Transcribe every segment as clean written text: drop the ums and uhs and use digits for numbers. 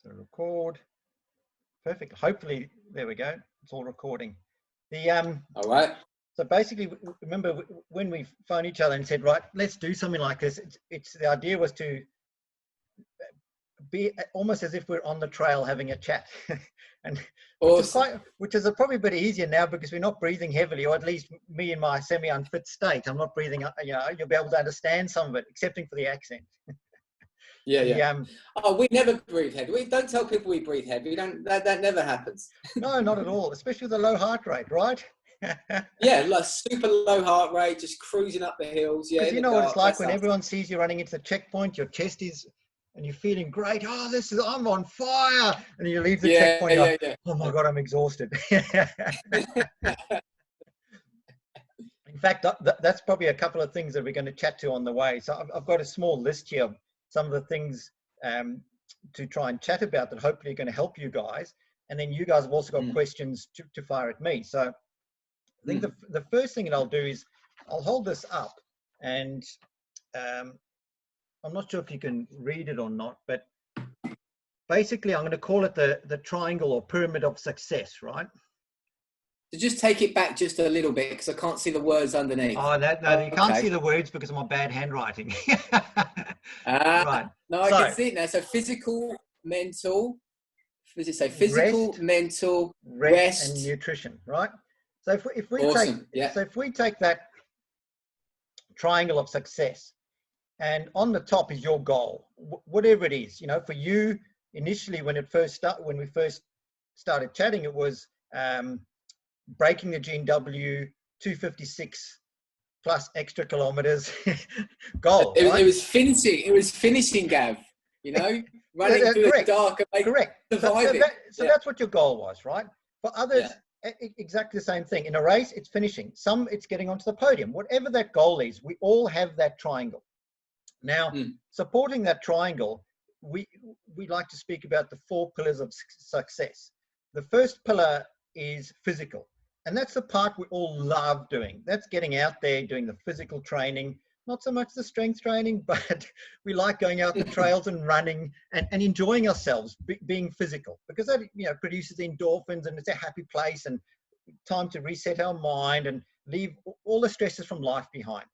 So record. Perfect. Hopefully, there we go. It's all recording. All right. So basically, remember when we phoned each other and said, right, let's do something like this. It's the idea was to be almost as if we're on the trail having a chat, and Awesome. which is probably a bit easier now because we're not breathing heavily, or at least me in my semi-unfit state. I'm not breathing. You know, you'll be able to understand some of it, excepting for the accent. Yeah. Oh, we never breathe heavy. We don't tell people we breathe heavy. We don't. That never happens. No, not at all. Especially with a low heart rate, right? Yeah, like super low heart rate, just cruising up the hills. Yeah, because you know what it's like when That's everyone sees you running into the checkpoint. Your chest is, and you're feeling great. Oh, I'm on fire. And you leave the checkpoint. Yeah. Oh my God, I'm exhausted. In fact, that's probably a couple of things that we're going to chat to on the way. So I've got a small list here of some of the things to try and chat about that hopefully are going to help you guys. And then you guys have also got questions to fire at me. So I think the first thing that I'll do is I'll hold this up, and I'm not sure if you can read it or not, but basically I'm going to call it the triangle or pyramid of success, right? So just take it back just a little bit because I can't see the words underneath. Oh, no, you can't see the words because of my bad handwriting. Right. No, I can see it now. So physical, mental. What does it say? Physical, mental, rest, and nutrition, right? So if we awesome. if we take that triangle of success, and on the top is your goal, whatever it is, you know, for you initially when we first started chatting, it was breaking the GNW 256 plus extra kilometers goal. It was finishing, Gav. You know, running through the dark and making surviving. So that's what your goal was, right? For others, exactly the same thing. In a race, it's finishing. Some, it's getting onto the podium. Whatever that goal is, we all have that triangle. Now, supporting that triangle, we like to speak about the 4 pillars of success. The first pillar is physical, and that's the part we all love doing. That's getting out there, doing the physical training, not so much the strength training, but we like going out the trails and running and enjoying ourselves, being physical, because that, you know, produces endorphins, and it's a happy place and time to reset our mind and leave all the stresses from life behind.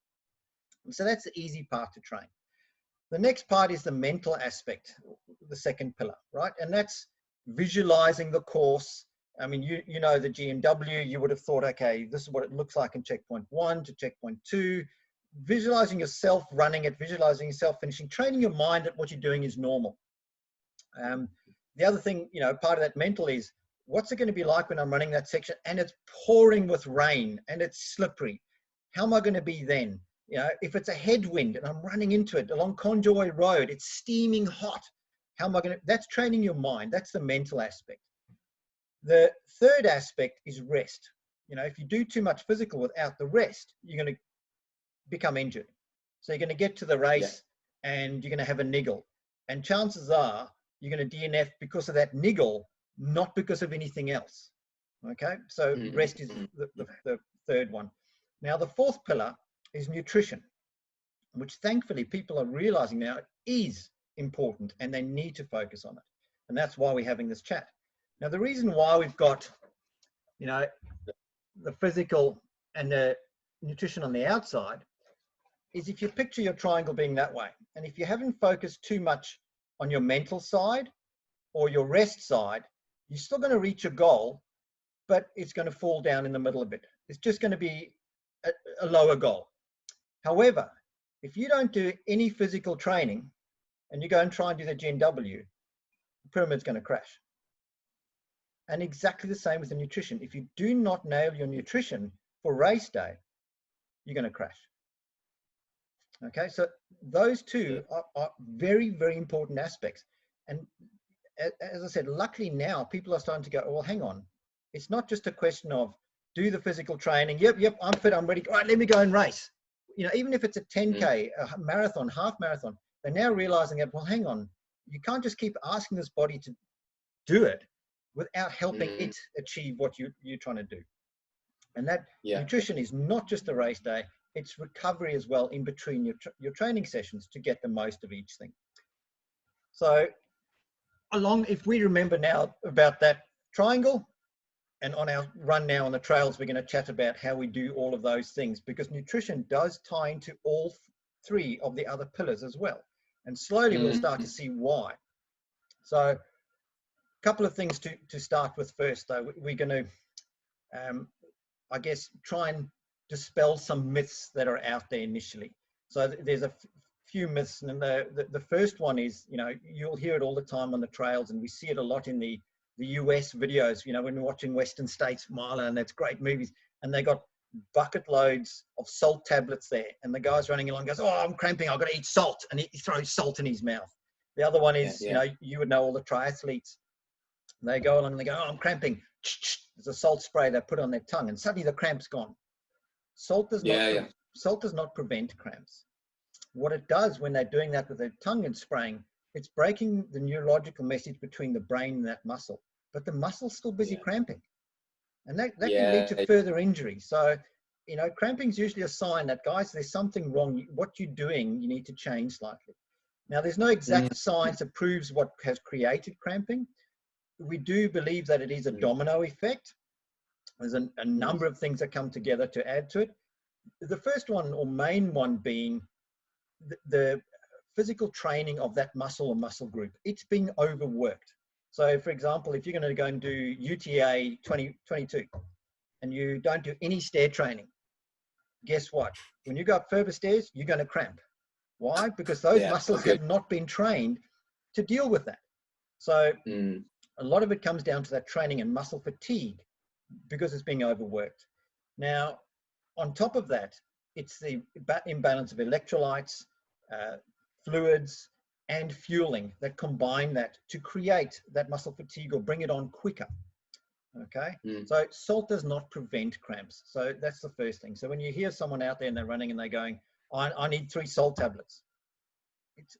And so that's the easy part to train. The next part is the mental aspect, the second pillar, right? And that's visualizing the course. I mean, you know the GNW, you would have thought, okay, this is what it looks like in checkpoint 1 to checkpoint 2. Visualizing yourself running it, visualizing yourself finishing, training your mind that what you're doing is normal. The other thing, you know, part of that mental is, what's it going to be like when I'm running that section and it's pouring with rain and it's slippery? How am I going to be then? You know, if it's a headwind and I'm running into it along Conjoy Road, it's steaming hot. How am I going to? That's training your mind. That's the mental aspect. The third aspect is rest. You know, if you do too much physical without the rest, you're going to become injured. So you're going to get to the race and you're going to have a niggle. And chances are you're going to DNF because of that niggle, not because of anything else. Okay, so rest is the third one. Now, the fourth pillar is nutrition, which thankfully people are realizing now is important and they need to focus on it. And that's why we're having this chat. Now, the reason why we've got, you know, the physical and the nutrition on the outside is if you picture your triangle being that way, and if you haven't focused too much on your mental side or your rest side, you're still going to reach your goal, but it's going to fall down in the middle a bit. It's just going to be a lower goal. However, if you don't do any physical training and you go and try and do the GNW, the pyramid's going to crash. And exactly the same with the nutrition. If you do not nail your nutrition for race day, you're going to crash. Okay, so those two are very, very important aspects. And as I said, luckily now people are starting to go, well, hang on. It's not just a question of do the physical training. Yep, I'm fit, I'm ready. All right, let me go and race. You know, even if it's a 10K, a marathon, half marathon, they're now realizing that, well, hang on, you can't just keep asking this body to do it without helping it achieve what you're trying to do. And that nutrition is not just the race day, it's recovery as well in between your training sessions to get the most of each thing. So if we remember now about that triangle, and on our run now on the trails, we're going to chat about how we do all of those things, because nutrition does tie into all three of the other pillars as well. And slowly we'll start to see why. So a couple of things to start with first, though. We're going to, I guess, try and dispel some myths that are out there initially. So there's a few myths, and the first one is, you know, you'll hear it all the time on the trails, and we see it a lot in the US videos, you know, when we're watching Western States Mile, and it's great movies, and they got bucket loads of salt tablets there, and the guy's running along goes, oh, I'm cramping, I've got to eat salt, and he throws salt in his mouth. The other one is, you know, you would know all the triathletes, they go along and they go, oh, I'm cramping, there's a salt spray they put on their tongue, and suddenly the cramp's gone. Salt does not prevent cramps. What it does when they're doing that with their tongue and spraying, it's breaking the neurological message between the brain and that muscle, but the muscle's still busy cramping, and that can lead to further injury. So, you know, cramping is usually a sign that, guys, there's something wrong. What you're doing, you need to change slightly. Now, there's no exact science that proves what has created cramping. We do believe that it is a domino effect. There's a number of things that come together to add to it. The first one, or main one, being the physical training of that muscle or muscle group. It's being overworked. So, for example, if you're going to go and do UTA 2022 and you don't do any stair training, guess what? When you go up further stairs, you're going to cramp. Why? Because those muscles have not been trained to deal with that. So a lot of it comes down to that training and muscle fatigue because it's being overworked. Now, on top of that, it's the imbalance of electrolytes, fluids, and fueling that combine that to create that muscle fatigue or bring it on quicker. Okay, so salt does not prevent cramps. So that's the first thing. So when you hear someone out there and they're running and they're going, I need 3 salt tablets,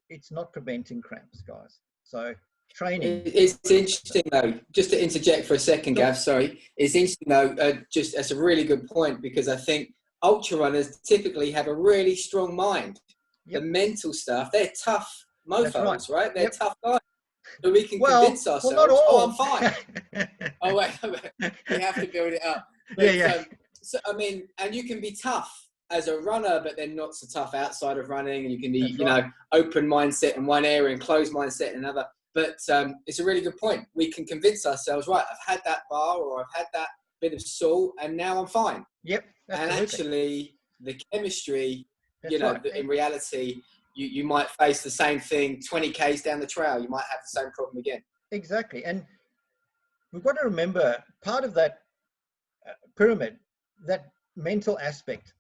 it's not preventing cramps, guys. So training. It's interesting though, just to interject for a second, Gav, sorry. It's interesting though, just that's a really good point, because I think ultra runners typically have a really strong mind. The mental stuff, they're tough mofos, right? They're tough guys. So we can convince ourselves, not all. oh, I'm fine. Oh, wait, we have to build it up. But, so, I mean, and you can be tough as a runner, but then not so tough outside of running. And you can be, you know, open mindset in one area and closed mindset in another. But it's a really good point. We can convince ourselves, right, I've had that bar or I've had that bit of salt and now I'm fine. Yep. Absolutely. And actually, the chemistry, you know, in reality, you might face the same thing 20 Ks down the trail. You might have the same problem again. Exactly. And we've got to remember, part of that pyramid, that mental aspect,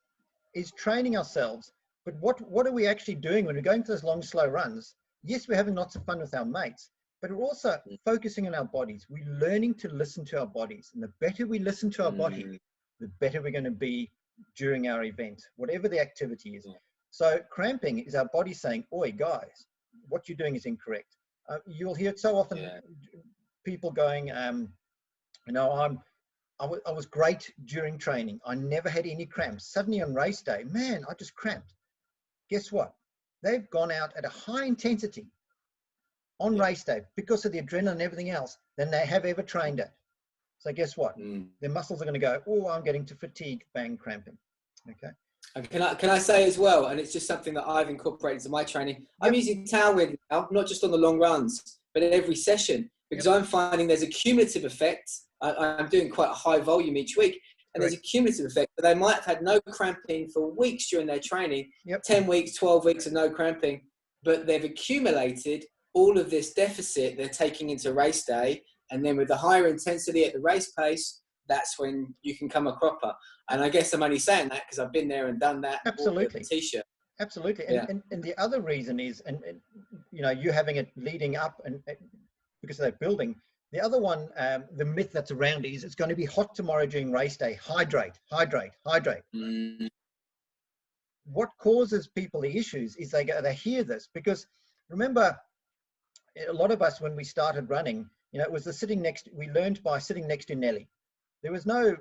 is training ourselves. But what are we actually doing when we're going for those long, slow runs? Yes, we're having lots of fun with our mates, but we're also focusing on our bodies. We're learning to listen to our bodies. And the better we listen to our body, the better we're going to be during our event, whatever the activity is. So cramping is our body saying, oi, guys, what you're doing is incorrect. You'll hear it so often, people going, you know, I was great during training. I never had any cramps. Suddenly on race day, man, I just cramped. Guess what? They've gone out at a high intensity on race day because of the adrenaline and everything else than they have ever trained at. So guess what? Their muscles are going to go, oh, I'm getting to fatigue, bang, cramping. Okay. And can I say as well, and it's just something that I've incorporated into my training, I'm using Tailwind now, not just on the long runs, but every session, because I'm finding there's a cumulative effect. I'm doing quite a high volume each week, and there's a cumulative effect. But they might have had no cramping for weeks during their training, 10 weeks, 12 weeks of no cramping, but they've accumulated all of this deficit they're taking into race day, and then with the higher intensity at the race pace, that's when you can come a cropper. And I guess I'm only saying that because I've been there and done that. Absolutely. T-shirt. Absolutely. And the other reason is, and you know, you having it leading up and because of that building. The other one, the myth that's around is it's going to be hot tomorrow during race day. Hydrate, hydrate, hydrate. What causes people the issues is they hear this, because remember, a lot of us, when we started running, you know, it was we learned by sitting next to Nelly. There was no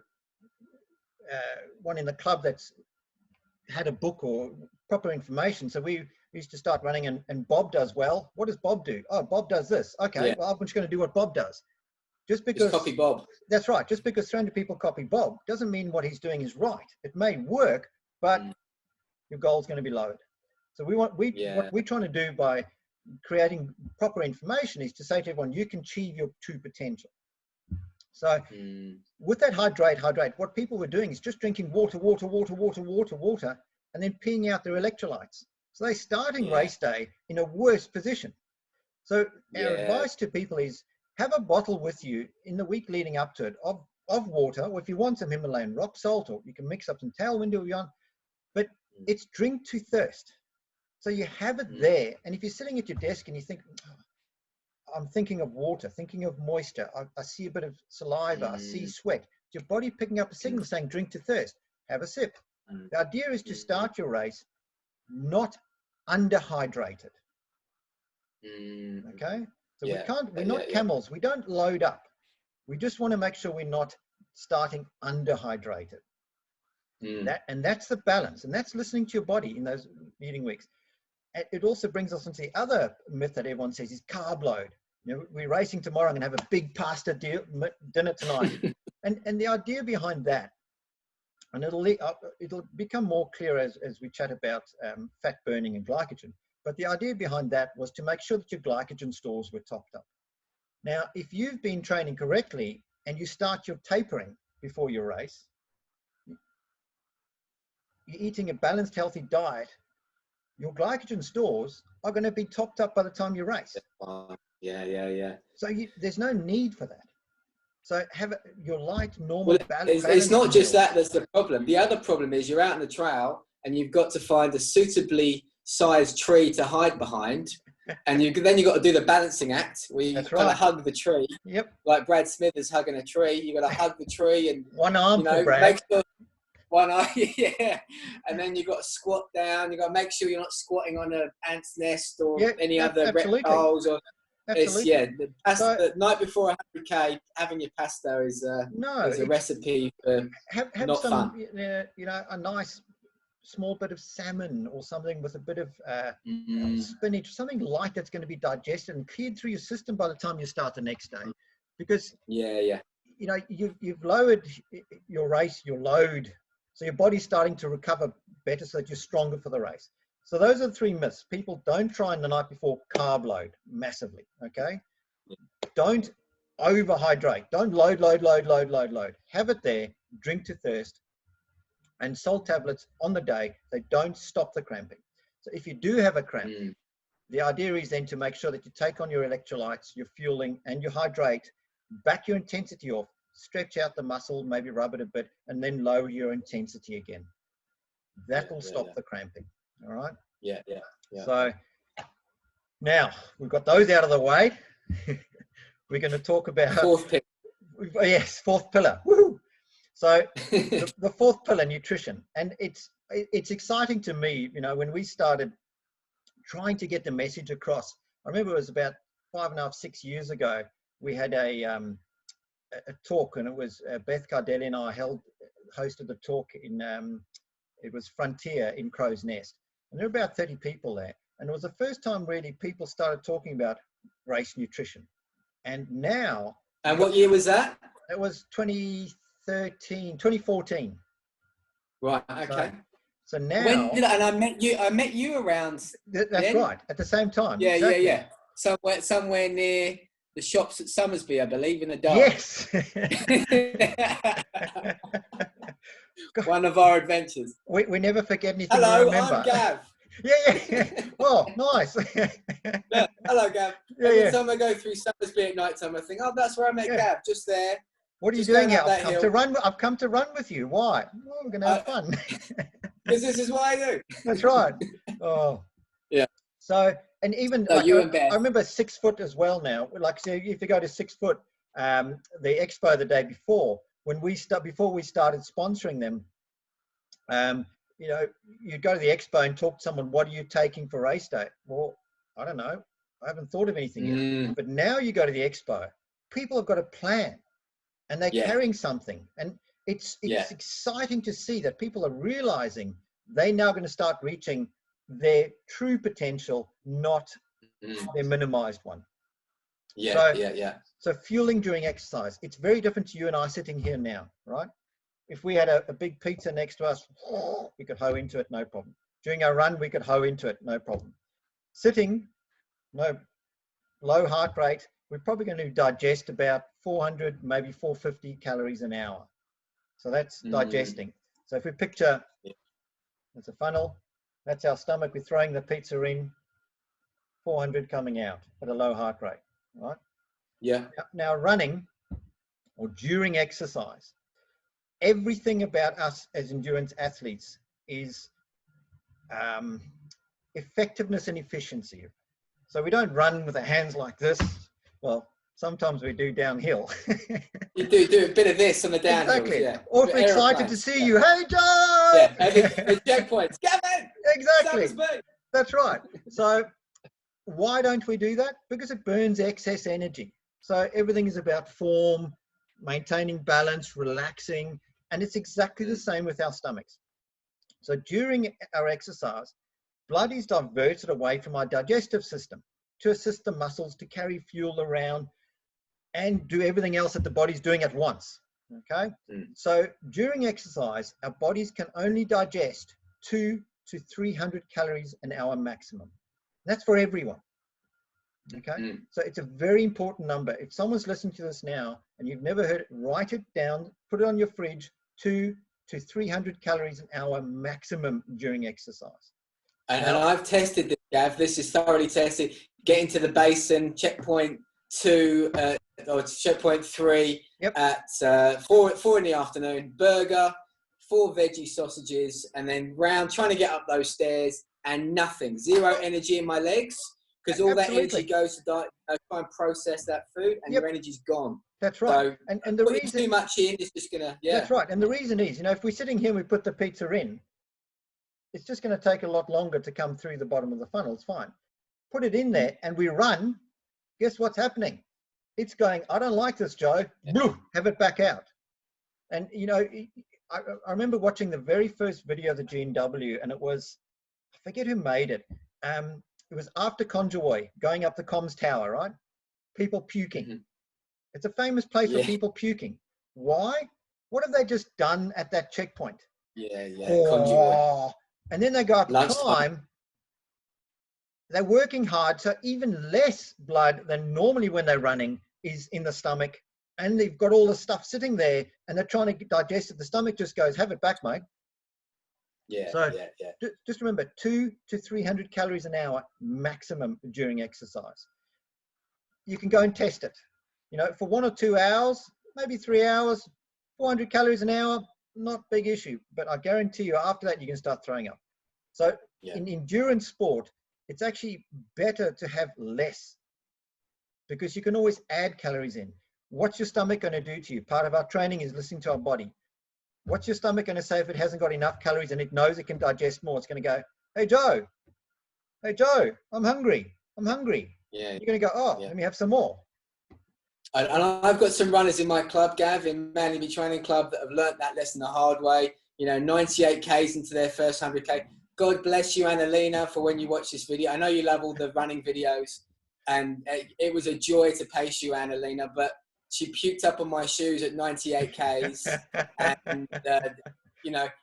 one in the club that's had a book or proper information. So we used to start running and Bob does well. What does Bob do? Oh, Bob does this. Okay, well, I'm just going to do what Bob does. Just because, just copy Bob. That's right. Just because 300 people copy Bob doesn't mean what he's doing is right. It may work, but your goal is going to be lowered. So what we're trying to do by creating proper information is to say to everyone, you can achieve your true potential. So with that hydrate, what people were doing is just drinking water, and then peeing out their electrolytes. So they're starting race day in a worse position. So our advice to people is have a bottle with you in the week leading up to it of water, or if you want some Himalayan rock salt, or you can mix up some Tailwind if you want, but it's drink to thirst. So you have it there. And if you're sitting at your desk and you think, I'm thinking of water, thinking of moisture, I see a bit of saliva, I see sweat, your body picking up a signal saying drink to thirst, have a sip. The idea is to start your race not underhydrated. Okay? So we're not camels, we don't load up. We just want to make sure we're not starting underhydrated. That's the balance, and that's listening to your body in those leading weeks. It also brings us into the other myth that everyone says is carb load. You know, we're racing tomorrow, I'm going to have a big pasta dinner tonight. and the idea behind that, and it'll become more clear as we chat about fat burning and glycogen. But the idea behind that was to make sure that your glycogen stores were topped up. Now, if you've been training correctly and you start your tapering before your race, you're eating a balanced, healthy diet, your glycogen stores are going to be topped up by the time you race. So there's no need for that. So have your light, normal balance. It's not just that that's the problem. The other problem is you're out on the trail and you've got to find a suitably sized tree to hide behind. And then you've got to do the balancing act where you've got to hug the tree. Yep. Like Brad Smith is hugging a tree. You've got to hug the tree and one arm for Brad. Make sure one arm, and then you've got to squat down. You've got to make sure you're not squatting on an ant's nest or any other reptiles. Or the night before 100K, having your pasta is a recipe for have not some, fun. A nice small bit of salmon or something with a bit of spinach, something light that's going to be digested and cleared through your system by the time you start the next day. Because you've lowered your race, your load, so your body's starting to recover better so that you're stronger for the race. So those are the three myths. People don't try in the night before carb load massively, okay? Don't overhydrate. Don't load. Have it there, drink to thirst, and salt tablets on the day. They don't stop the cramping. So if you do have a cramp, the idea is then to make sure that you take on your electrolytes, your fueling, and you hydrate, back your intensity off, stretch out the muscle, maybe rub it a bit, and then lower your intensity again. That will stop the cramping. All right? Yeah. So now we've got those out of the way. We're going to talk about fourth pillar. Yes, fourth pillar. Woo! So the fourth pillar, nutrition. And it's exciting to me, when we started trying to get the message across. I remember it was about 5.5, 6 years ago. We had a talk, and it was Beth Cardelli and I hosted the talk in it was Frontier in Crow's Nest, and there were about 30 people there, and it was the first time really people started talking about race nutrition. And now, and what year was that? It was 2014. Right. Okay. So now, and I met you around. That's then? Right, at the same time. Yeah, exactly. yeah. Somewhere near the shops at Summersby, I believe, in the dark. Yes. One of our adventures. We never forget anything. Hello, remember. I'm Gav. Yeah. Well, nice. Hello, Gav. Every time I go through Summersby at night time, I think, that's where I met Gav, just there. What are you doing here? I've come to run with you. Why? Well, we're going to have fun. Because this is what I do. That's right. Oh. Yeah. So, and even I remember 6 foot as well now. Like, so if you go to 6 foot, the expo the day before, before we started sponsoring them, you go to the expo and talk to someone, what are you taking for race day? Well, I don't know. I haven't thought of anything yet. But now you go to the expo, people have got a plan and they're carrying something. And it's exciting to see that people are realizing they're now going to start reaching their true potential, not their minimized one. So fueling during exercise, it's very different to you and I sitting here now, right? If we had a big pizza next to us, we could hoe into it, no problem. During our run, we could hoe into it, no problem. Sitting, no, low heart rate, we're probably going to digest about 400, maybe 450 calories an hour. So that's digesting. So if we picture, it's a funnel, that's our stomach, we're throwing the pizza in, 400 coming out at a low heart rate, right? Yeah. Now running or during exercise, everything about us as endurance athletes is effectiveness and efficiency. So we don't run with our hands like this. Well, sometimes we do downhill. You do a bit of this on the downhill. Exactly. Yeah. Or if we're excited to see you, hey Joe! Yeah, the checkpoints. Gavin! Exactly. That's right. So why don't we do that? Because it burns excess energy. So everything is about form, maintaining balance, relaxing, and it's exactly the same with our stomachs. So during our exercise, blood is diverted away from our digestive system to assist the muscles to carry fuel around and do everything else that the body's doing at once. Okay? So during exercise, our bodies can only digest 200 to 300 calories an hour maximum. That's for everyone. Okay? So it's a very important number. If someone's listening to this now and you've never heard it, write it down, put it on your fridge, 200 to 300 calories an hour maximum during exercise. And I've tested this, Gav. This is thoroughly tested. Get into the basin, checkpoint 2 or checkpoint 3 at 4 in the afternoon. Burger, 4 veggie sausages, and then round, trying to get up those stairs, and nothing. Zero energy in my legs, because all that energy goes to try and process that food, and your energy's gone. That's right. So, and the reason too much in is just gonna That's right. And the reason is, if we're sitting here and we put the pizza in, it's just going to take a lot longer to come through the bottom of the funnel. It's fine. Put it in there and we run. Guess what's happening? It's going, I don't like this, Joe. Have it back out. And I remember watching the very first video of the GNW, and it was, I forget who made it. It was after Conjoy, going up the comms tower, right? People puking. It's a famous place for people puking. Why? What have they just done at that checkpoint? Conjoy. And then they go up to climb. They're working hard, so even less blood than normally when they're running is in the stomach, and they've got all the stuff sitting there, and they're trying to digest it. The stomach just goes, have it back, mate. Just remember, 200 to 300 calories an hour maximum during exercise. You can go and test it. For 1 or 2 hours, maybe 3 hours, 400 calories an hour, not big issue. But I guarantee you, after that, you can start throwing up. So in endurance sport, it's actually better to have less, because you can always add calories in. What's your stomach going to do to you? Part of our training is listening to our body. What's your stomach going to say if it hasn't got enough calories and it knows it can digest more? It's going to go, hey, Joe, I'm hungry. You're going to go, let me have some more. And I've got some runners in my club, Gav, in Manly Training Club, that have learnt that lesson the hard way. 98 Ks into their first 100K. God bless you, Annalena, for when you watch this video. I know you love all the running videos, and it was a joy to pace you, Annalena, but she puked up on my shoes at 98 Ks. And,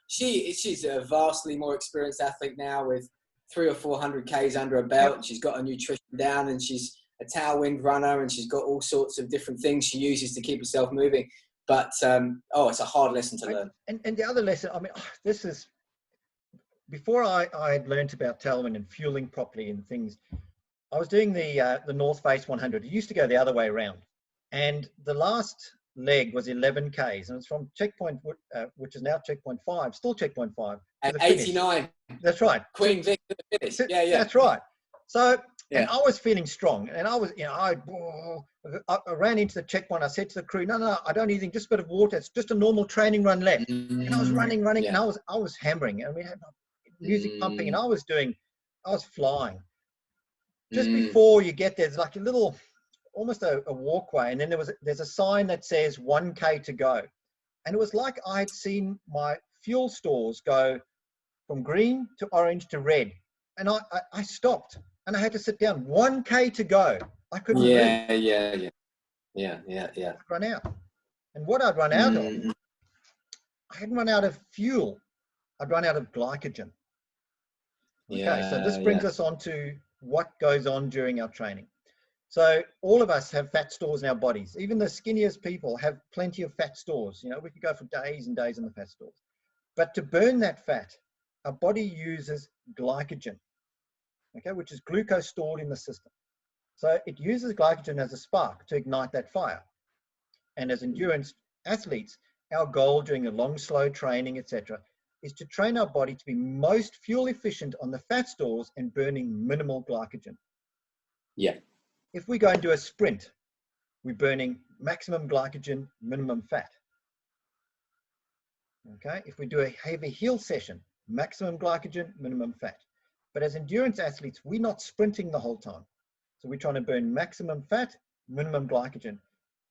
she's a vastly more experienced athlete now with 300 or 400 Ks under her belt. She's got her nutrition down, and she's a Tailwind runner, and she's got all sorts of different things she uses to keep herself moving. But, it's a hard lesson to learn. And the other lesson, this is, before I had learned about Tailwind and fueling properly and things, I was doing the North Face 100. It used to go the other way around. And the last leg was 11 Ks, and it's from checkpoint, which is now checkpoint 5, still checkpoint 5. At 89. That's right. Queen Vic to the finish. Yeah. That's right. So, and I was feeling strong, and I was, I ran into the checkpoint. I said to the crew, no, I don't need anything, just a bit of water. It's just a normal training run left. And I was running, and I was hammering, and we had music pumping, and I was flying. Just before you get there, there's like a little, almost a walkway, and then there's a sign that says 1K to go. And it was like I had seen my fuel stores go from green to orange to red. and I stopped, and I had to sit down. 1K to go. I couldn't breathe. Yeah. I'd run out. And what I'd run out of, I hadn't run out of fuel. I'd run out of glycogen. Okay, so this brings us on to what goes on during our training. So all of us have fat stores in our bodies. Even the skinniest people have plenty of fat stores. You know, we could go for days and days in the fat stores. But to burn that fat, our body uses glycogen, okay, which is glucose stored in the system. So it uses glycogen as a spark to ignite that fire. And as endurance athletes, our goal during a long, slow training, etc., is to train our body to be most fuel efficient on the fat stores and burning minimal glycogen. Yeah. If we go and do a sprint, we're burning maximum glycogen, minimum fat. Okay. If we do a heavy heel session, maximum glycogen, minimum fat. But as endurance athletes, we're not sprinting the whole time. So we're trying to burn maximum fat, minimum glycogen,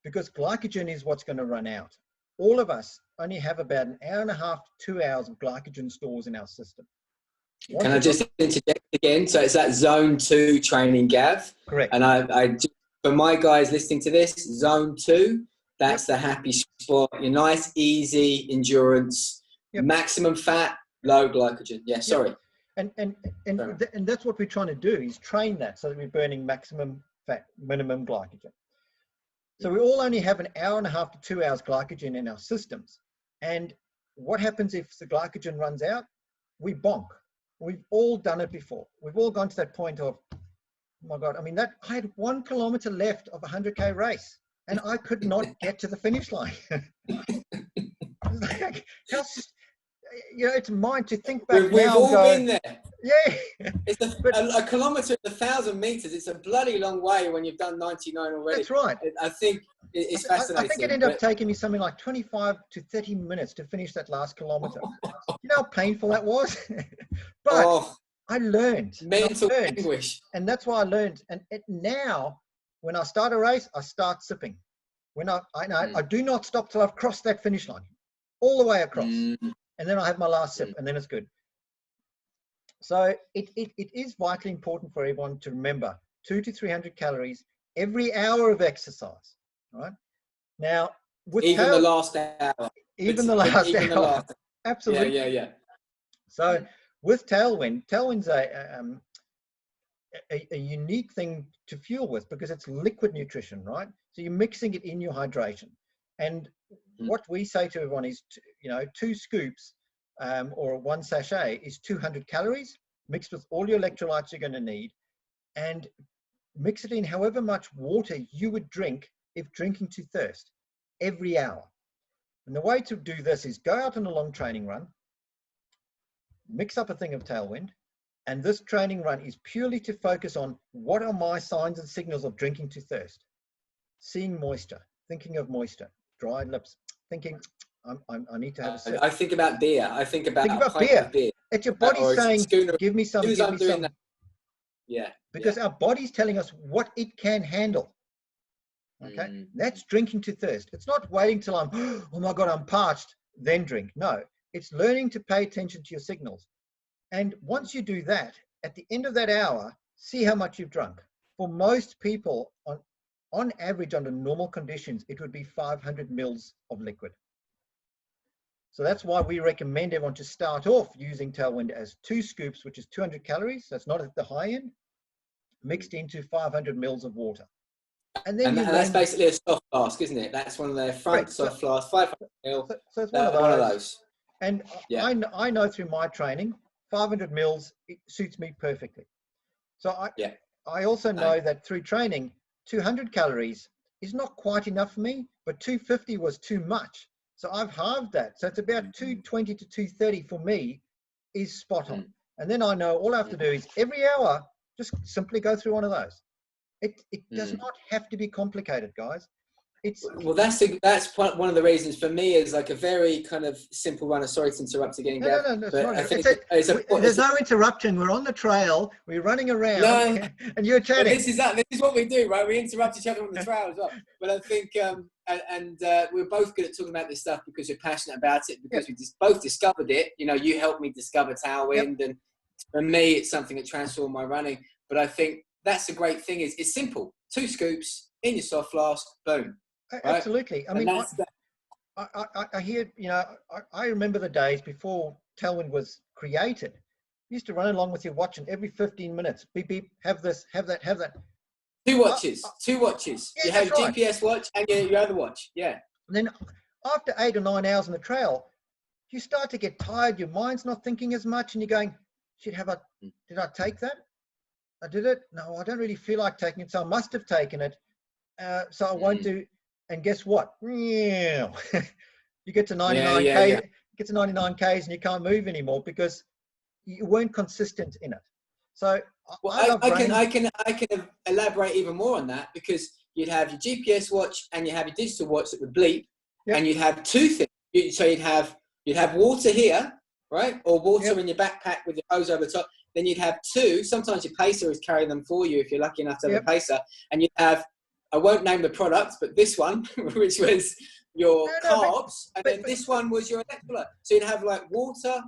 because glycogen is what's going to run out. All of us only have about an hour and a half to 2 hours of glycogen stores in our system. Can I just interject again? So it's that zone 2 training, Gav. Correct. And I for my guys listening to this, zone 2, that's the happy spot. Your nice, easy endurance, maximum fat, low glycogen. Yeah, sorry. And that's what we're trying to do, is train that so that we're burning maximum fat, minimum glycogen. So we all only have an hour and a half to 2 hours glycogen in our systems. And what happens if the glycogen runs out? We bonk. We've all done it before. We've all gone to that point of, oh my God, I mean, I had 1 kilometer left of a 100K race and I could not get to the finish line. Like, you know, it's mine to think back. We've all been there. Yeah. It's a kilometre, 1,000 metres. It's a bloody long way when you've done 99 already. That's right. I think it's fascinating. I think it ended up taking me something like 25 to 30 minutes to finish that last kilometre. You know how painful that was? But I learned. Mental anguish. And that's why I learned. And now, when I start a race, I start sipping. When I do not stop till I've crossed that finish line, all the way across. And then I have my last sip, and then it's good. So it is vitally important for everyone to remember 200 to 300 calories every hour of exercise. Right now, with the last hour, even the last hour, absolutely, yeah. So with Tailwind's a unique thing to fuel with, because it's liquid nutrition, right? So you're mixing it in your hydration, and what we say to everyone is, 2 scoops or 1 sachet is 200 calories mixed with all your electrolytes you're going to need, and mix it in however much water you would drink if drinking to thirst every hour. And the way to do this is go out on a long training run, mix up a thing of Tailwind, and this training run is purely to focus on what are my signs and signals of drinking to thirst. Seeing moisture, thinking of moisture, dry lips, thinking I need to have a sip. I think about beer. I think about beer. It's your body saying, give me some, give me some. Yeah. Because our body's telling us what it can handle. Okay. That's drinking to thirst. It's not waiting till I'm, oh my God, I'm parched, then drink. No, it's learning to pay attention to your signals. And once you do that, at the end of that hour, see how much you've drunk. For most people, on average, under normal conditions, it would be 500 mils of liquid. So that's why we recommend everyone to start off using Tailwind as 2 scoops, which is 200 calories. That's not at the high end, mixed into 500 mils of water. And that's basically a soft flask, isn't it? That's one of their front soft flasks, 500 mil. So it's one of those. And yeah. I know through my training, 500 mils, it suits me perfectly. So I also know that through training, 200 calories is not quite enough for me, but 250 was too much. So I've halved that. So it's about 220 to 230 for me is spot on. And then I know all I have to do is every hour, just simply go through one of those. It does not have to be complicated, guys. That's one of the reasons for me is like a very kind of simple run. Sorry to interrupt again, Gav. No, there's no interruption. We're on the trail. We're running around, and you're chatting. This is what we do, right? We interrupt each other on the trail as well. But I think, we're both good at talking about this stuff because we're passionate about it. Because we both discovered it. You know, you helped me discover Tailwind, and For me, it's something that transformed my running. But I think that's the great thing is it's simple. 2 scoops in your soft flask, boom. Right? Absolutely. I mean, I hear, you know, I remember the days before Tailwind was created. You used to run along with your watch, and every 15 minutes, beep, beep, have this, have that, have that. 2 watches, 2 watches. Yeah, you have your right. GPS watch and your other watch. Yeah. And then after 8 or 9 hours on the trail, you start to get tired. Your mind's not thinking as much, and you're going, did I take that? I did it? No, I don't really feel like taking it, so I must have taken it. So I won't do. And guess what? You get to 99K, get to 99Ks, and you can't move anymore because you weren't consistent in it. So I can elaborate even more on that, because you'd have your GPS watch and you have your digital watch that would bleep, and you'd have 2 things. So you'd have water here, right, or water in your backpack with your hose over the top. Then you'd have 2. Sometimes your pacer is carrying them for you if you're lucky enough to have a pacer, and you'd have. I won't name the product, but this one, which was your carbs, and then this one was your electrolyte. So you'd have like water,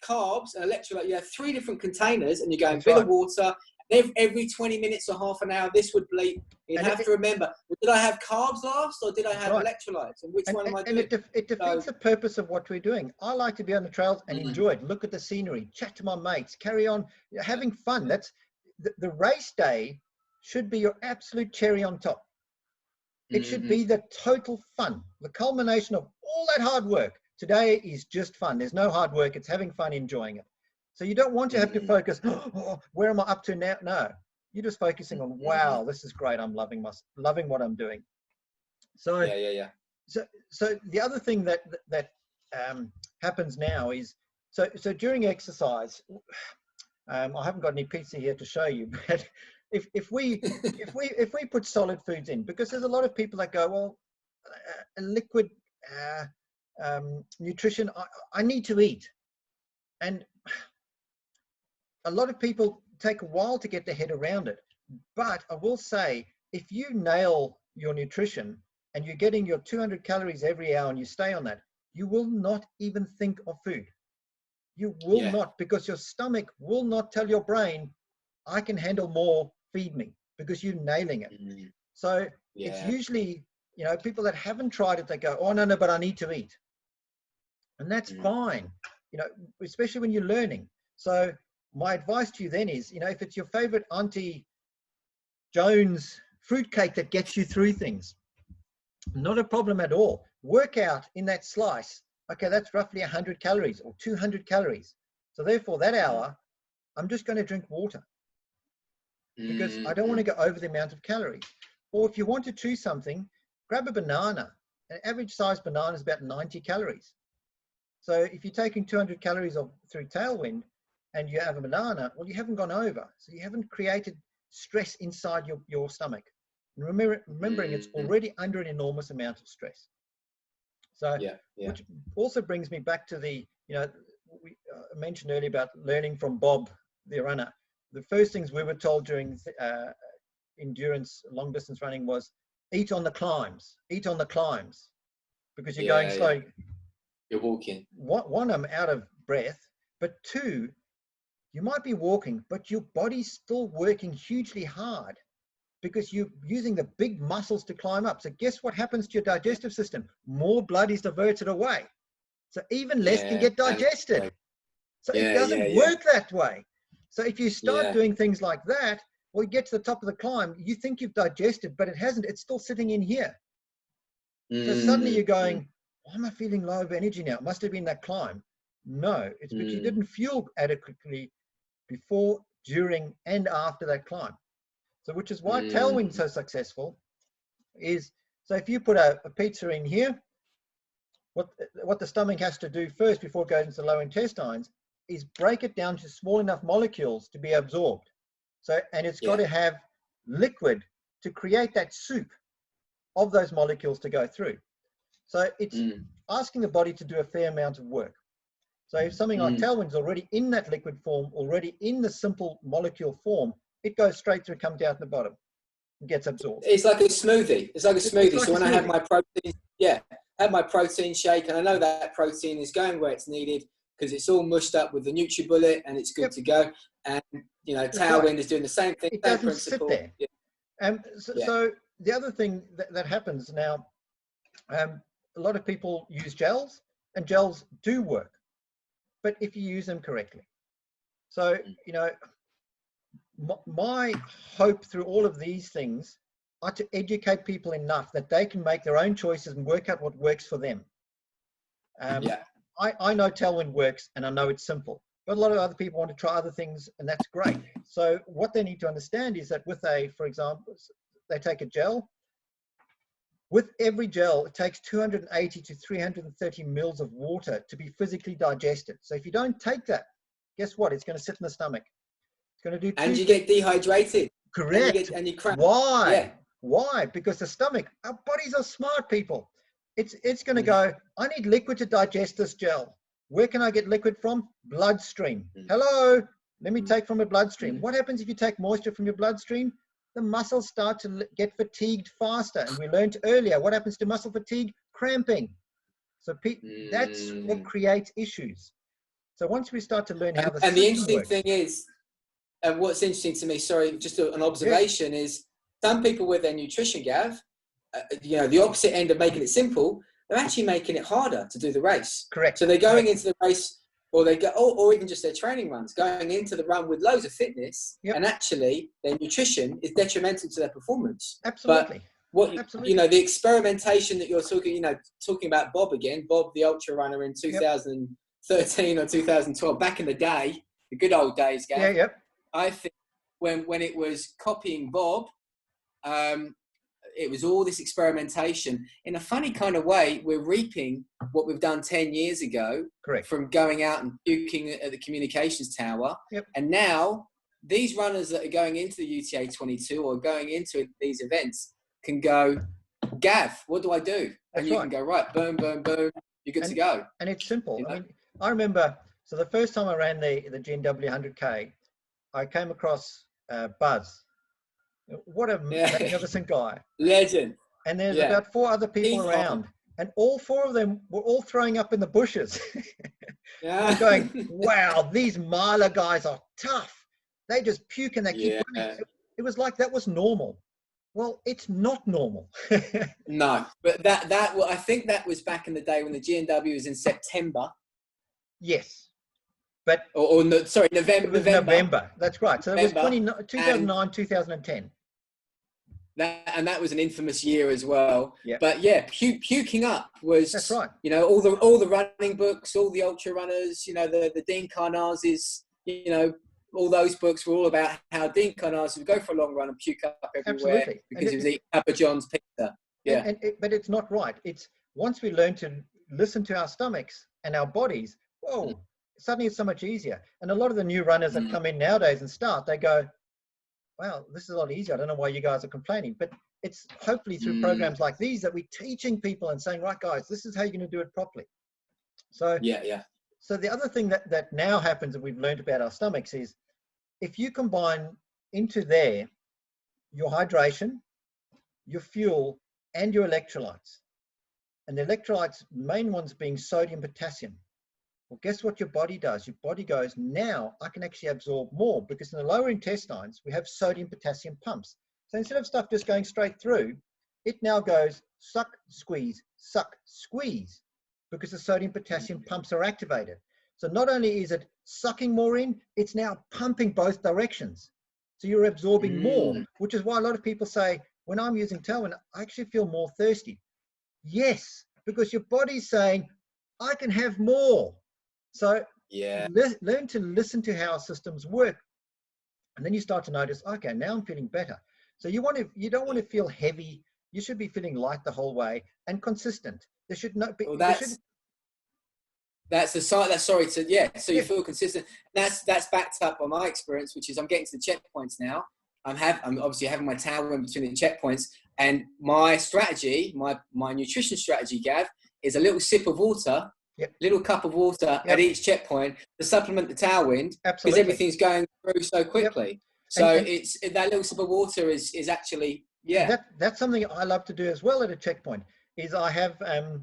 carbs, and electrolyte. You have 3 different containers, and you're going bit of water. Every 20 minutes or half an hour, this would bleed. You'd have to remember, did I have carbs last, or did I have electrolytes? And which one am I doing? And it defeats the purpose of what we're doing. I like to be on the trails and enjoy it. Look at the scenery, chat to my mates, carry on, having fun. That's the race day. Should be your absolute cherry on top. It should be the total fun, the culmination of all that hard work. Today is just fun. There's no hard work. It's having fun, enjoying it. So you don't want to have to focus, where am I up to now? No, you're just focusing on, wow, this is great. I'm loving what I'm doing. So So the other thing that happens now is, so during exercise, I haven't got any pizza here to show you, but if we put solid foods in, because there's a lot of people that go, well, liquid nutrition, I need to eat, and a lot of people take a while to get their head around it. But I will say, if you nail your nutrition and you're getting your 200 calories every hour and you stay on that, you will not even think of food. You will not, because your stomach will not tell your brain, I can handle more, feed me, because you're nailing it. So it's usually, you know, people that haven't tried it, they go, oh, no, but I need to eat. And that's fine, you know, especially when you're learning. So my advice to you then is, you know, if it's your favorite Auntie Jones fruitcake that gets you through things, not a problem at all. Work out in that slice, okay, that's roughly 100 calories or 200 calories. So therefore that hour, I'm just going to drink water, because I don't want to go over the amount of calories. Or if you want to choose something, grab a banana. An average size banana is about 90 calories. So if you're taking 200 calories through Tailwind and you have a banana, well, you haven't gone over. So you haven't created stress inside your stomach. And remembering it's already under an enormous amount of stress. So, which also brings me back to the, you know, we mentioned earlier about learning from Bob, the runner. The first things we were told during endurance, long distance running was, eat on the climbs, because you're going slow. You're walking. One, I'm out of breath, but 2, you might be walking, but your body's still working hugely hard, because you're using the big muscles to climb up. So guess what happens to your digestive system? More blood is diverted away. So even less can get digested. So it doesn't work that way. So if you start doing things like that, well, you get to the top of the climb, you think you've digested, but it hasn't. It's still sitting in here. So suddenly you're going, why am I feeling low of energy now? It must have been that climb. No, it's because you didn't fuel adequately before, during, and after that climb. So which is why Tailwind's so successful is, so if you put a pizza in here, what the stomach has to do first before it goes into the lower intestines is break it down to small enough molecules to be absorbed. So, and it's got to have liquid to create that soup of those molecules to go through. So it's asking the body to do a fair amount of work. So if something like Tailwind's already in that liquid form, already in the simple molecule form, it goes straight through, comes down to the bottom and gets absorbed. It's like a smoothie. It's like a smoothie. So when I have my protein, have my protein shake, and I know that protein is going where it's needed. because it's all mushed up with the NutriBullet and it's good to go. And, you know, Tailwind is doing the same thing. It doesn't sit there. Yeah. So the other thing that happens now, a lot of people use gels, and gels do work, but if you use them correctly. So, you know, my hope through all of these things are to educate people enough that they can make their own choices and work out what works for them. I know Tailwind works, and I know it's simple, but a lot of other people want to try other things, and that's great. So what they need to understand is that with for example, they take a gel. With every gel, it takes 280 to 330 mils of water to be physically digested. So if you don't take that, guess what? It's going to sit in the stomach. It's going to do. And you get dehydrated. Correct. And you cramp. Why? Yeah. Why? Because the stomach, our bodies are smart, people. It's going to go, I need liquid to digest this gel. Where can I get liquid from? Bloodstream. Hello, let me take from a bloodstream. What happens if you take moisture from your bloodstream? The muscles start to get fatigued faster. And we learned earlier, what happens to muscle fatigue? Cramping. So that's what creates issues. So once we start to learn how the system works. And the interesting thing is, and what's interesting to me, sorry, just an observation is some people with their nutrition, Gav, you know, the opposite end of making it simple, they're actually making it harder to do the race. Correct. So they're going into the race, or they go, or even just their training runs, going into the run with loads of fitness, and actually their nutrition is detrimental to their performance. Absolutely. But Absolutely. you know, the experimentation that you're talking about Bob again, Bob the ultra runner in 2013 or 2012, back in the day, the good old days, Gav. I think when it was copying Bob, it was all this experimentation. In a funny kind of way, we're reaping what we've done 10 years ago. Correct. From going out and puking at the communications tower. And now these runners that are going into the UTA 22 or going into these events can go, Gav, what do I do? And you can go, right, boom, boom, boom, you're good to go. And it's simple. You know? I mean, I remember, so the first time I ran the GNW 100K, I came across Buzz. What a magnificent guy. Legend. And there's about 4 other people around. And all 4 of them were all throwing up in the bushes. Going, wow, these miler guys are tough. They just puke and they keep running. It was like that was normal. Well, it's not normal. No, but I think that was back in the day when the GNW was in September. Yes. But sorry, November. November. That's right. So it was 2009, 2010. And that was an infamous year as well. Yep. But puking up was. That's right. You know, all the running books, all the ultra runners. You know, the Dean Karnazes. You know, all those books were all about how Dean Karnazes would go for a long run and puke up everywhere. Absolutely. Because he was eating Papa John's pizza. Yeah. But it's not right. It's once we learn to listen to our stomachs and our bodies. Whoa. Suddenly it's so much easier. And a lot of the new runners that come in nowadays and start, they go, wow, this is a lot easier. I don't know why you guys are complaining. But it's hopefully through programs like these that we're teaching people and saying, right, guys, this is how you're going to do it properly. So So the other thing that now happens that we've learned about our stomachs is if you combine into there your hydration, your fuel, and your electrolytes, and the electrolytes, main ones being sodium, potassium. Well, guess what your body does? Your body goes, now I can actually absorb more because in the lower intestines, we have sodium potassium pumps. So instead of stuff just going straight through, it now goes suck, squeeze, because the sodium potassium pumps are activated. So not only is it sucking more in, it's now pumping both directions. So you're absorbing more, which is why a lot of people say, when I'm using Tailwind, I actually feel more thirsty. Yes, because your body's saying, I can have more. So learn to listen to how systems work. And then you start to notice, okay, now I'm feeling better. So you don't want to feel heavy. You should be feeling light the whole way and consistent. There should not be. Well, so you feel consistent. That's backed up by my experience, which is I'm getting to the checkpoints now. I'm obviously having my Tailwind between the checkpoints, and my strategy, my nutrition strategy, Gav, is a little sip of water. Little cup of water at each checkpoint to supplement the Tailwind because everything's going through so quickly. So it's that little sip of water is actually That's something I love to do as well at a checkpoint. Is I have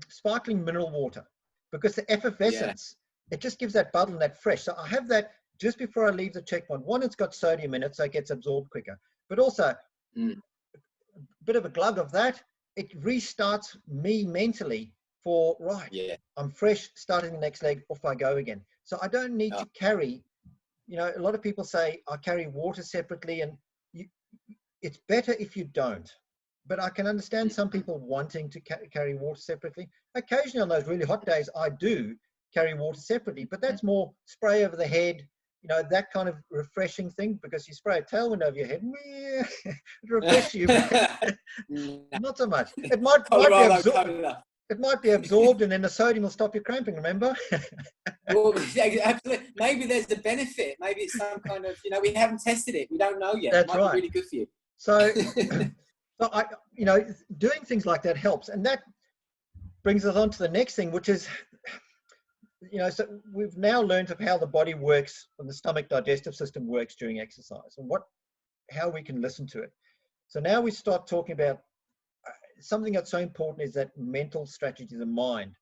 sparkling mineral water because the effervescence it just gives that bubble and that fresh. So I have that just before I leave the checkpoint. One, it's got sodium in it, so it gets absorbed quicker. But also, a bit of a glug of that, it restarts me mentally for, right, I'm fresh, starting the next leg, off I go again. So I don't need to carry, you know, a lot of people say, I carry water separately, and it's better if you don't. But I can understand some people wanting to carry water separately. Occasionally on those really hot days, I do carry water separately, but that's more spray over the head, you know, that kind of refreshing thing, because you spray a Tailwind over your head, it refreshes you. Not so much. It might be absorbed, and then the sodium will stop your cramping, remember? Well, absolutely. Maybe there's a benefit. Maybe it's some kind of, you know, we haven't tested it. We don't know yet. That's it might right. be really good for you. So, so I, you know, doing things like that helps. And that brings us on to the next thing, which is, you know, so we've now learned of how the body works and the stomach digestive system works during exercise, and how we can listen to it. So now we start talking about something that's so important, is that mental strategy, the mind.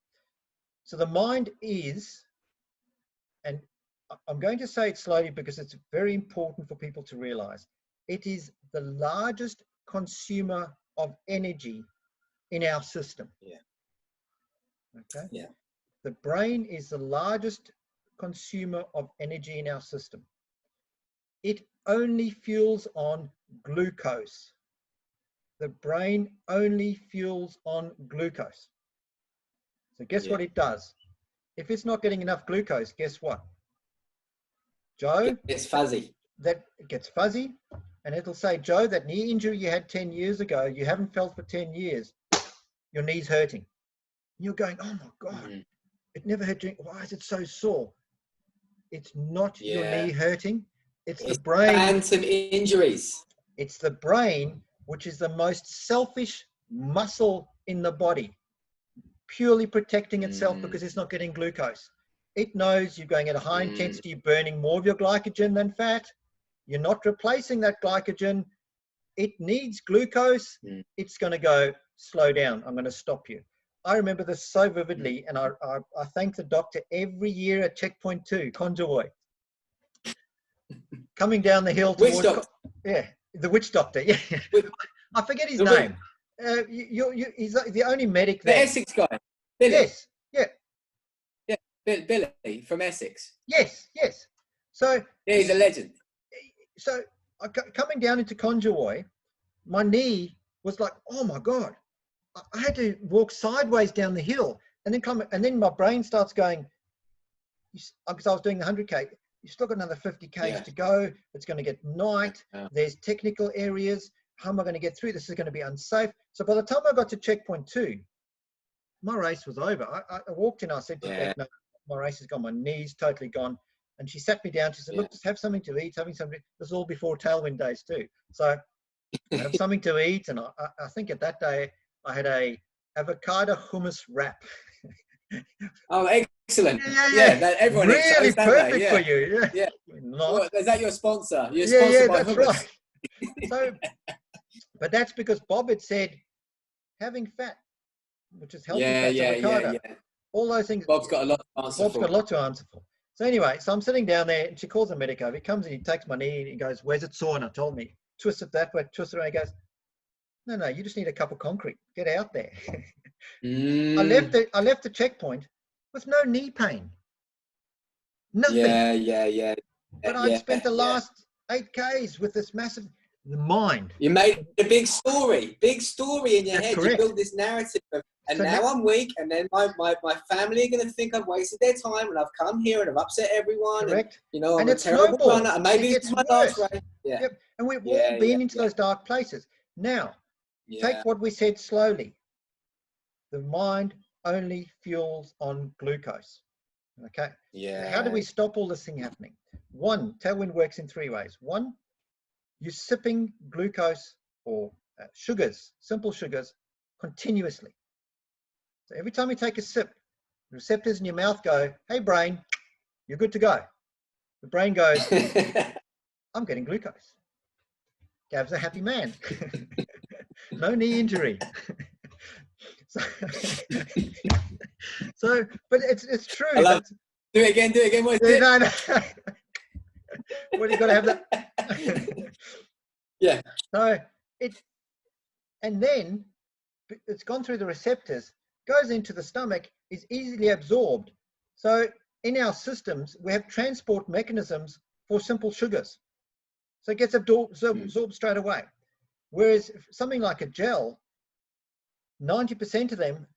So the mind is, and I'm going to say it slowly because it's very important for people to realize, it is the largest consumer of energy in our system. Okay. The brain is the largest consumer of energy in our system. It only fuels on glucose. The brain only fuels on glucose. So guess what it does? If it's not getting enough glucose, guess what, Joe? It's fuzzy. That it gets fuzzy, and it'll say, Joe, that knee injury you had 10 years ago, you haven't felt for 10 years. Your knee's hurting. You're going, oh my God, it never hurt. Why is it so sore? It's not your knee hurting. It's the brain. Phantom injuries. It's the brain, which is the most selfish muscle in the body, purely protecting itself because it's not getting glucose. It knows you're going at a high intensity, you're burning more of your glycogen than fat. You're not replacing that glycogen. It needs glucose. It's going to go, slow down. I'm going to stop you. I remember this so vividly, and I thank the doctor every year at checkpoint 2, Conjoy. Coming down the hill towards... the witch doctor. Yeah. I forget his name. He's the only medic there. The Essex guy. Billy. Yes. Yeah. Yeah. Billy from Essex. Yes. So... yeah, he's a legend. So coming down into Conjoy, my knee was like, oh my God. I had to walk sideways down the hill, and then my brain starts going, because I was doing the 100K, you've still got another 50 Ks to go. It's going to get night. There's technical areas. How am I going to get through? This is going to be unsafe. So by the time I got to checkpoint 2, my race was over. I walked in, I said to her, no, my race is gone. My knee's totally gone. And she sat me down. She said, look, just have something to eat, This is all before Tailwind days too. So I have something to eat. And I think at that day, I had a avocado hummus wrap. Oh, excellent! Yeah, that everyone really perfect for you. Yeah. Well, is that your sponsor? You're sponsored by that's hummus. Right. So, but that's because Bob had said having fat, which is healthy fats, avocado, all those things. Bob's got a lot to answer for. Got a lot to answer for. So anyway, so I'm sitting down there, and she calls a medic over. He comes and he takes my knee, and he goes, "Where's it sore?" And I told me, twist it that way, twist it around. He goes, no, you just need a cup of concrete. Get out there. I left the checkpoint with no knee pain. Nothing. Yeah. But I'd spent the last 8 Ks with this massive mind. You made a big story in your head. Correct. You built this narrative of, and so now I'm weak, and then my family are going to think I've wasted their time, and I've come here and I've upset everyone. Correct. And, you know, I'm and a terrible runner, and maybe it's my last race. Yeah. Yep. And we've all been into those dark places. Now, take what we said slowly. The mind only fuels on glucose. Okay. Yeah. How do we stop all this thing happening? 1, Tailwind works in 3 ways. 1, you're sipping glucose or sugars, simple sugars, continuously. So every time you take a sip, the receptors in your mouth go, hey brain, you're good to go. The brain goes, I'm getting glucose. Gav's a happy man. No knee injury. So but it's true. Do it again. What is it? No. Well, you've got to have that. Yeah. So and then it's gone through the receptors, goes into the stomach, is easily absorbed. So in our systems, we have transport mechanisms for simple sugars. So it gets absorbed straight away. Whereas something like a gel, 90% of them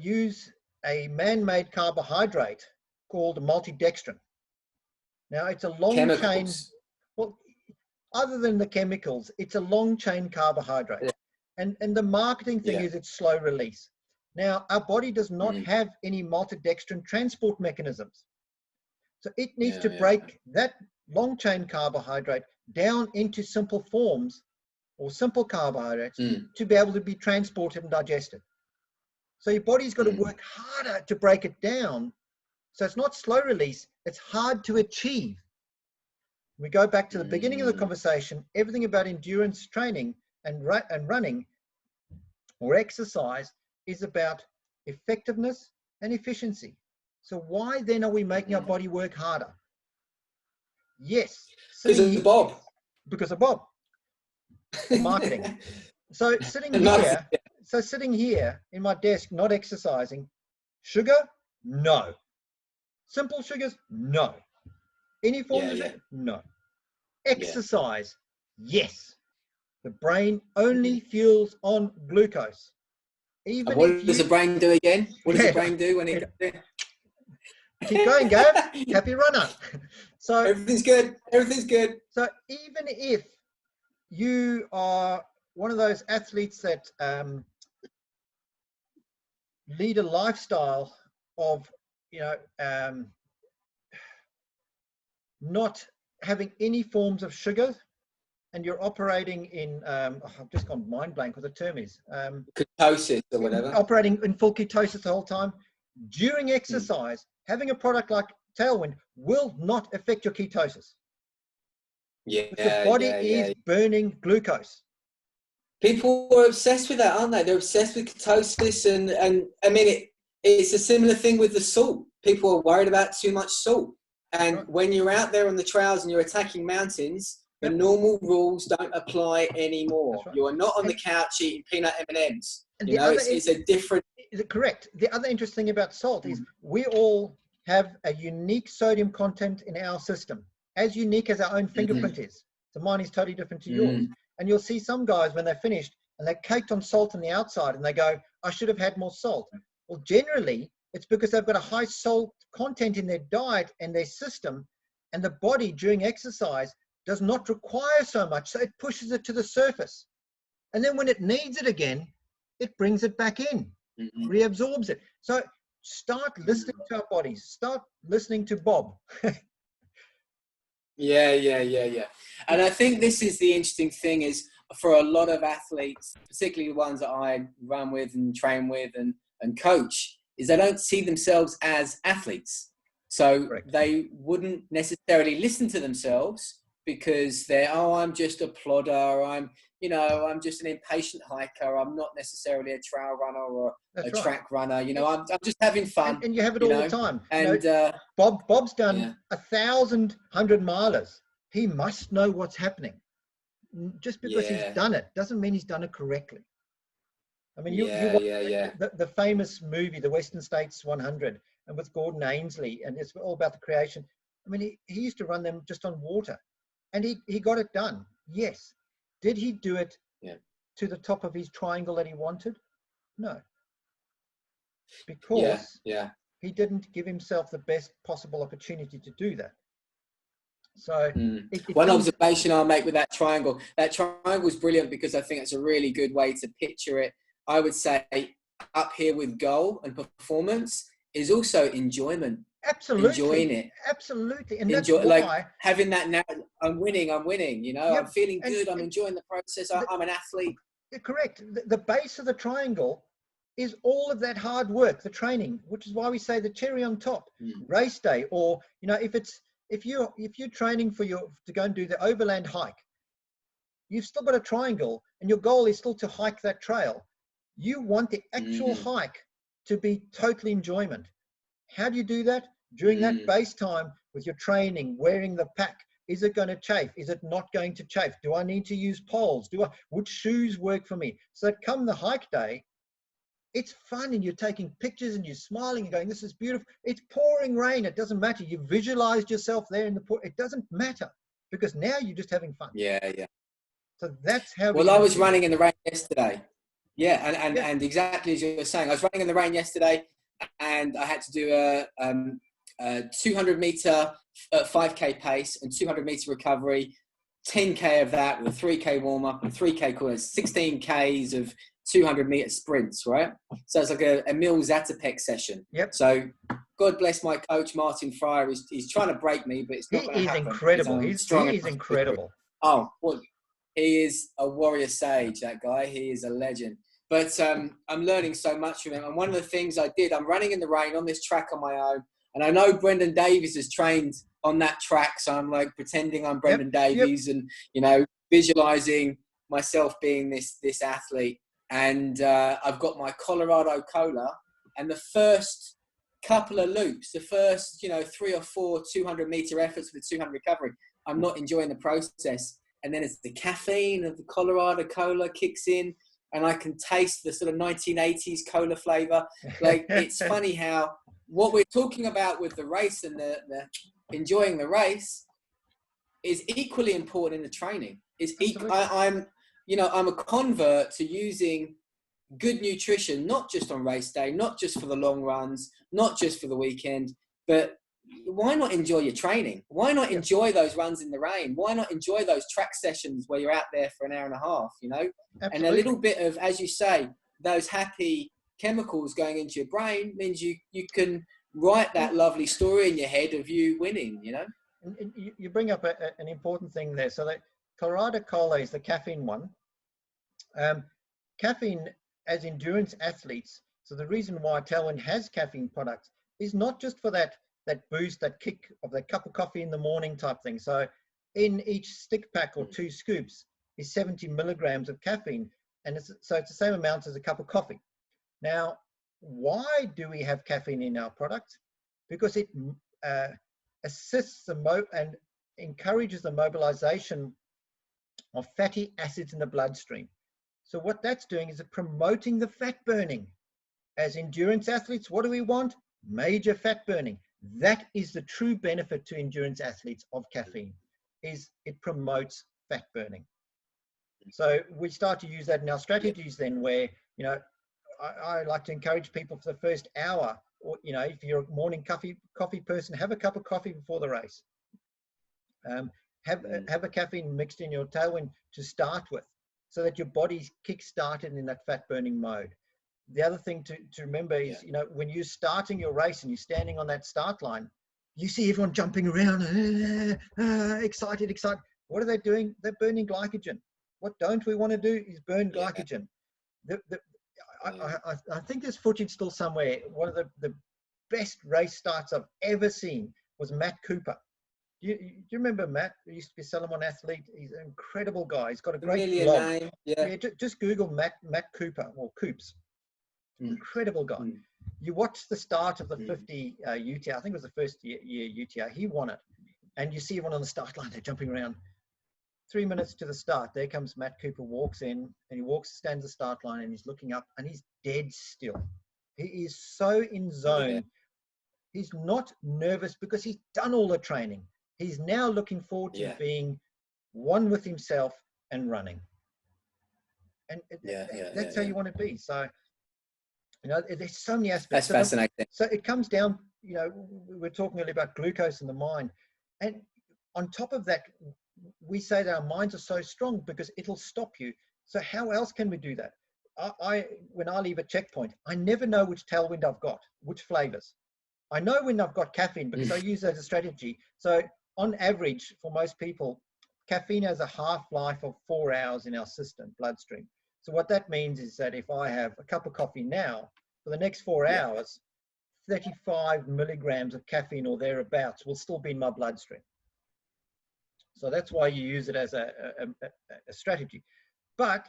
use a man-made carbohydrate called maltodextrin. Now it's a long chain. Well, other than the chemicals, it's a long chain carbohydrate. Yeah. And the marketing thing is it's slow release. Now our body does not have any maltodextrin transport mechanisms. So it needs to break that long chain carbohydrate down into simple forms or simple carbohydrates to be able to be transported and digested. So your body's got to work harder to break it down. So it's not slow release, it's hard to achieve. We go back to the beginning of the conversation, everything about endurance training and running or exercise is about effectiveness and efficiency. So why then are we making our body work harder? Yes. Because of Bob. Because of Bob. Marketing. So sitting here in my desk, not exercising, sugar? No. Simple sugars? No. Any form of sugar? No. Exercise? Yes. The brain only fuels on glucose. Even and what does the brain do again? What does the brain do when it keep going, Gav. Happy runner. So everything's good. Everything's good. So even if you are one of those athletes that lead a lifestyle of, not having any forms of sugar, and you're operating in, I've just gone mind blank what the term is. Ketosis or whatever. Operating in full ketosis the whole time. During exercise, having a product like Tailwind will not affect your ketosis. Yeah, your body is burning glucose. People are obsessed with that, aren't they? They're obsessed with ketosis, and I mean, it's a similar thing with the salt. People are worried about too much salt. And when you're out there on the trails and you're attacking mountains, the normal rules don't apply anymore. Right. You are not on the couch eating peanut M&Ms. You know, it's a different... Is it correct? The other interesting thing about salt is we all have a unique sodium content in our system, as unique as our own fingerprint is. So mine is totally different to yours. And you'll see some guys when they're finished and they're caked on salt on the outside and they go, I should have had more salt. Well, generally, it's because they've got a high salt content in their diet and their system, and the body during exercise does not require so much, so it pushes it to the surface. And then when it needs it again, it brings it back in, reabsorbs it. So start listening to our bodies, start listening to Bob. Yeah. And I think this is the interesting thing is for a lot of athletes, particularly the ones that I run with and train with and coach, is they don't see themselves as athletes. So they wouldn't necessarily listen to themselves because they're, I'm just a plodder, I'm just an impatient hiker, I'm not necessarily a trail runner or track runner, I'm just having fun. And you have it all the time. And Bob's done 1,000 100-milers. He must know what's happening. Just because he's done it doesn't mean he's done it correctly. I mean, you watch the famous movie, The Western States 100, and with Gordon Ainsley, and it's all about the creation. I mean, he used to run them just on water, and he got it done. Yes. Did he do it to the top of his triangle that he wanted? No. Because he didn't give himself the best possible opportunity to do that. So one observation I'll make with that triangle is brilliant because I think it's a really good way to picture it. I would say up here with goal and performance is also enjoyment. Absolutely. Enjoying it. Absolutely. And that's why, like having that narrative, I'm winning, I'm feeling good, I'm enjoying the process, I'm an athlete. Correct. The base of the triangle is all of that hard work, the training, which is why we say the cherry on top, race day, or, if you're training to go and do the overland hike, you've still got a triangle and your goal is still to hike that trail. You want the actual hike to be totally enjoyment. How do you do that? During that base time with your training, wearing the pack, is it going to chafe? Is it not going to chafe? Do I need to use poles? Which shoes work for me? So that come the hike day, it's fun and you're taking pictures and you're smiling and going, this is beautiful. It's pouring rain. It doesn't matter. You visualized yourself there in the pour. It doesn't matter because now you're just having fun. Yeah, yeah. So that's how. Well, I was running in the rain yesterday. Yeah, and exactly as you were saying, I was running in the rain yesterday, and I had to do a 200 meter 5K pace and 200 meter recovery, 10K of that with 3K warm up and 3K corners, 16 Ks of 200 meter sprints, right? So it's like a Emil Zatopek session. Yep. So God bless my coach, Martin Fryer. He's trying to break me, but it's not going to happen. Incredible. He's incredible. Oh, well, he is a warrior sage, that guy. He is a legend. But I'm learning so much from him. And one of the things I did, I'm running in the rain on this track on my own. And I know Brendan Davies has trained on that track. So I'm like pretending I'm Brendan Davies and, you know, visualizing myself being this athlete. And I've got my Colorado Cola. And the first couple of loops, the first, 3 or 4 200 meter efforts with 200 recovery, I'm not enjoying the process. And then it's the caffeine of the Colorado Cola kicks in, and I can taste the sort of 1980s cola flavor. Like, it's funny how what we're talking about with the race and the enjoying the race is equally important in the training. I'm a convert to using good nutrition, not just on race day, not just for the long runs, not just for the weekend, but why not enjoy your training? Why not enjoy those runs in the rain? Why not enjoy those track sessions where you're out there for an hour and a half, Absolutely. And a little bit of, as you say, those happy chemicals going into your brain means you can write that lovely story in your head of you winning, And you bring up an important thing there. So that Colorado Cola is the caffeine one. Caffeine as endurance athletes. So the reason why Tailwind has caffeine products is not just for that boost, that kick of that cup of coffee in the morning type thing. So in each stick pack or 2 scoops is 70 milligrams of caffeine. And it's the same amount as a cup of coffee. Now, why do we have caffeine in our product? Because it assists and encourages the mobilization of fatty acids in the bloodstream. So what that's doing is promoting the fat burning. As endurance athletes, what do we want? Major fat burning. That is the true benefit to endurance athletes of caffeine, is it promotes fat burning. So we start to use that in our strategies then, where, I like to encourage people for the first hour, or, if you're a morning coffee person, have a cup of coffee before the race. Have a caffeine mixed in your Tailwind to start with, so that your body's kick-started in that fat burning mode. The other thing to remember is, when you're starting your race and you're standing on that start line, you see everyone jumping around, excited. What are they doing? They're burning glycogen. What don't we want to do is burn glycogen. I think there's footage still somewhere. One of the best race starts I've ever seen was Matt Cooper. Do you remember Matt? He used to be a Salomon athlete. He's an incredible guy. He's got a great blog. Name. Yeah. Just Google Matt Cooper or Coops. Incredible guy. You watch the start of the 50 UTI. I think it was the first year UTI. He won it. And you see everyone on the start line. They're jumping around. 3 minutes to the start, there comes Matt Cooper, walks in, and he stands the start line, and he's looking up, and he's dead still. He is so in zone. Yeah. He's not nervous because he's done all the training. He's now looking forward to being one with himself and running. And that's how you want to be. So, there's so many aspects. That's fascinating. So it comes down, we're talking earlier about glucose in the mind. And on top of that, we say that our minds are so strong because it'll stop you. So how else can we do that? When I leave a checkpoint, I never know which Tailwind I've got, which flavors. I know when I've got caffeine because I use that as a strategy. So on average, for most people, caffeine has a half-life of 4 hours in our system, bloodstream. So what that means is that if I have a cup of coffee now, for the next 4 hours, 35 milligrams of caffeine or thereabouts will still be in my bloodstream. So that's why you use it as a strategy. But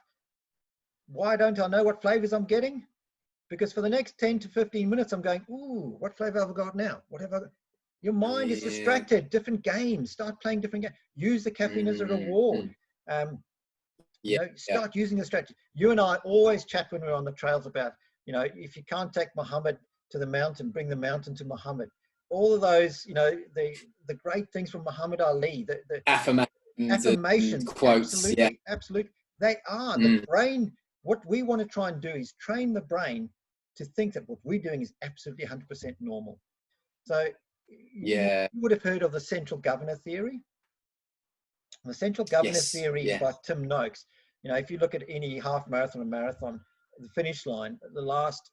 why don't I know what flavors I'm getting? Because for the next 10 to 15 minutes, I'm going, ooh, what flavor have I got now? What have I got? Your mind is distracted. Different games. Start playing different games. Use the caffeine as a reward. Start using the strategy. You and I always chat when we're on the trails about, if you can't take Muhammad to the mountain, bring the mountain to Muhammad. All of those, the great things from Muhammad Ali, the affirmations, quotes, absolutely. They are the brain. What we want to try and do is train the brain to think that what we're doing is absolutely 100% normal. So you would have heard of the central governor theory. The central governor theory by Tim Noakes. If you look at any half marathon or marathon, the finish line, the last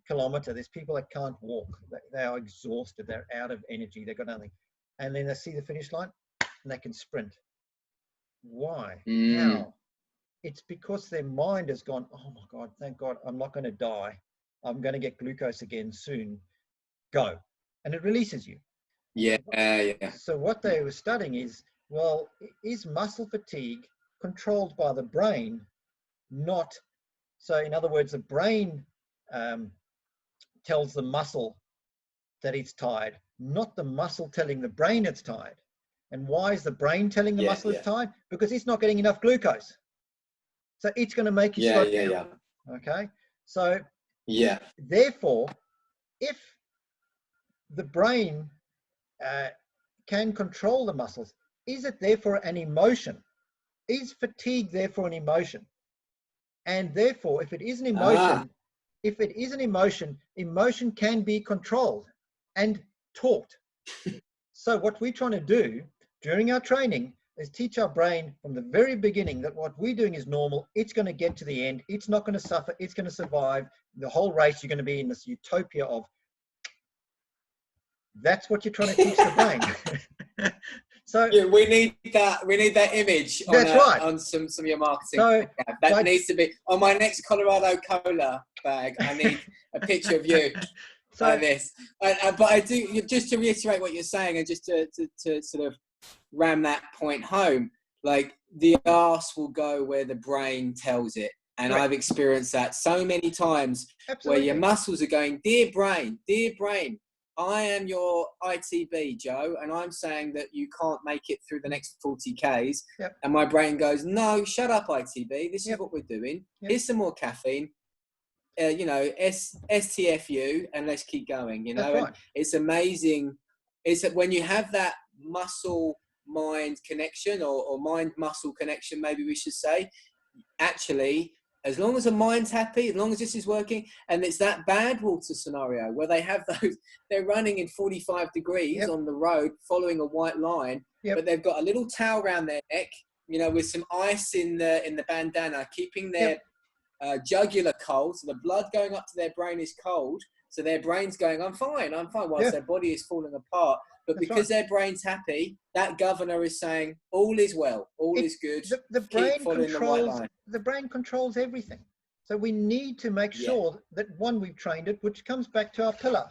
kilometer, there's people that can't walk. They are exhausted. They're out of energy. They've got nothing. And then they see the finish line and they can sprint. Why? How? It's because their mind has gone, oh my God, thank God, I'm not going to die. I'm going to get glucose again soon. Go. And it releases you. So what they were studying is, well, is muscle fatigue controlled by the brain? Not. So in other words, the brain tells the muscle that it's tired, not the muscle telling the brain it's tired. And why is the brain telling the muscle it's tired? Because it's not getting enough glucose. So it's going to make you slow down. Okay. So therefore, if the brain can control the muscles, is it therefore an emotion? Is fatigue therefore an emotion? And therefore, if it is an emotion, emotion can be controlled and taught. So what we're trying to do during our training is teach our brain from the very beginning that what we're doing is normal. It's going to get to the end. It's not going to suffer. It's going to survive the whole race. You're going to be in this utopia of. That's what you're trying to teach the brain. So we need that image on some of your marketing. So that needs to be on my next Colorado Cola bag. I need a picture of you like this. But I do, just to reiterate what you're saying, and just to sort of ram that point home, like the arse will go where the brain tells it. And I've experienced that so many times. Where your muscles are going, dear brain, I am your ITB, Joe, and I'm saying that you can't make it through the next 40 Ks. And my brain goes, no, shut up, ITB. This is what we're doing. Here's some more caffeine. STFU, and let's keep going. And it's amazing. It's that when you have that muscle-mind connection, or mind-muscle connection, maybe we should say, actually, as long as the mind's happy, as long as this is working, and it's that bad water scenario where they have those, they're running in 45 degrees on the road, following a white line, but they've got a little towel around their neck, with some ice in the bandana, keeping their jugular cold, so the blood going up to their brain is cold, so their brain's going, I'm fine, whilst their body is falling apart. But because their brain's happy, that governor is saying, all is well, all is good. The brain controls everything. So we need to make sure that, one, we've trained it, which comes back to our pillar.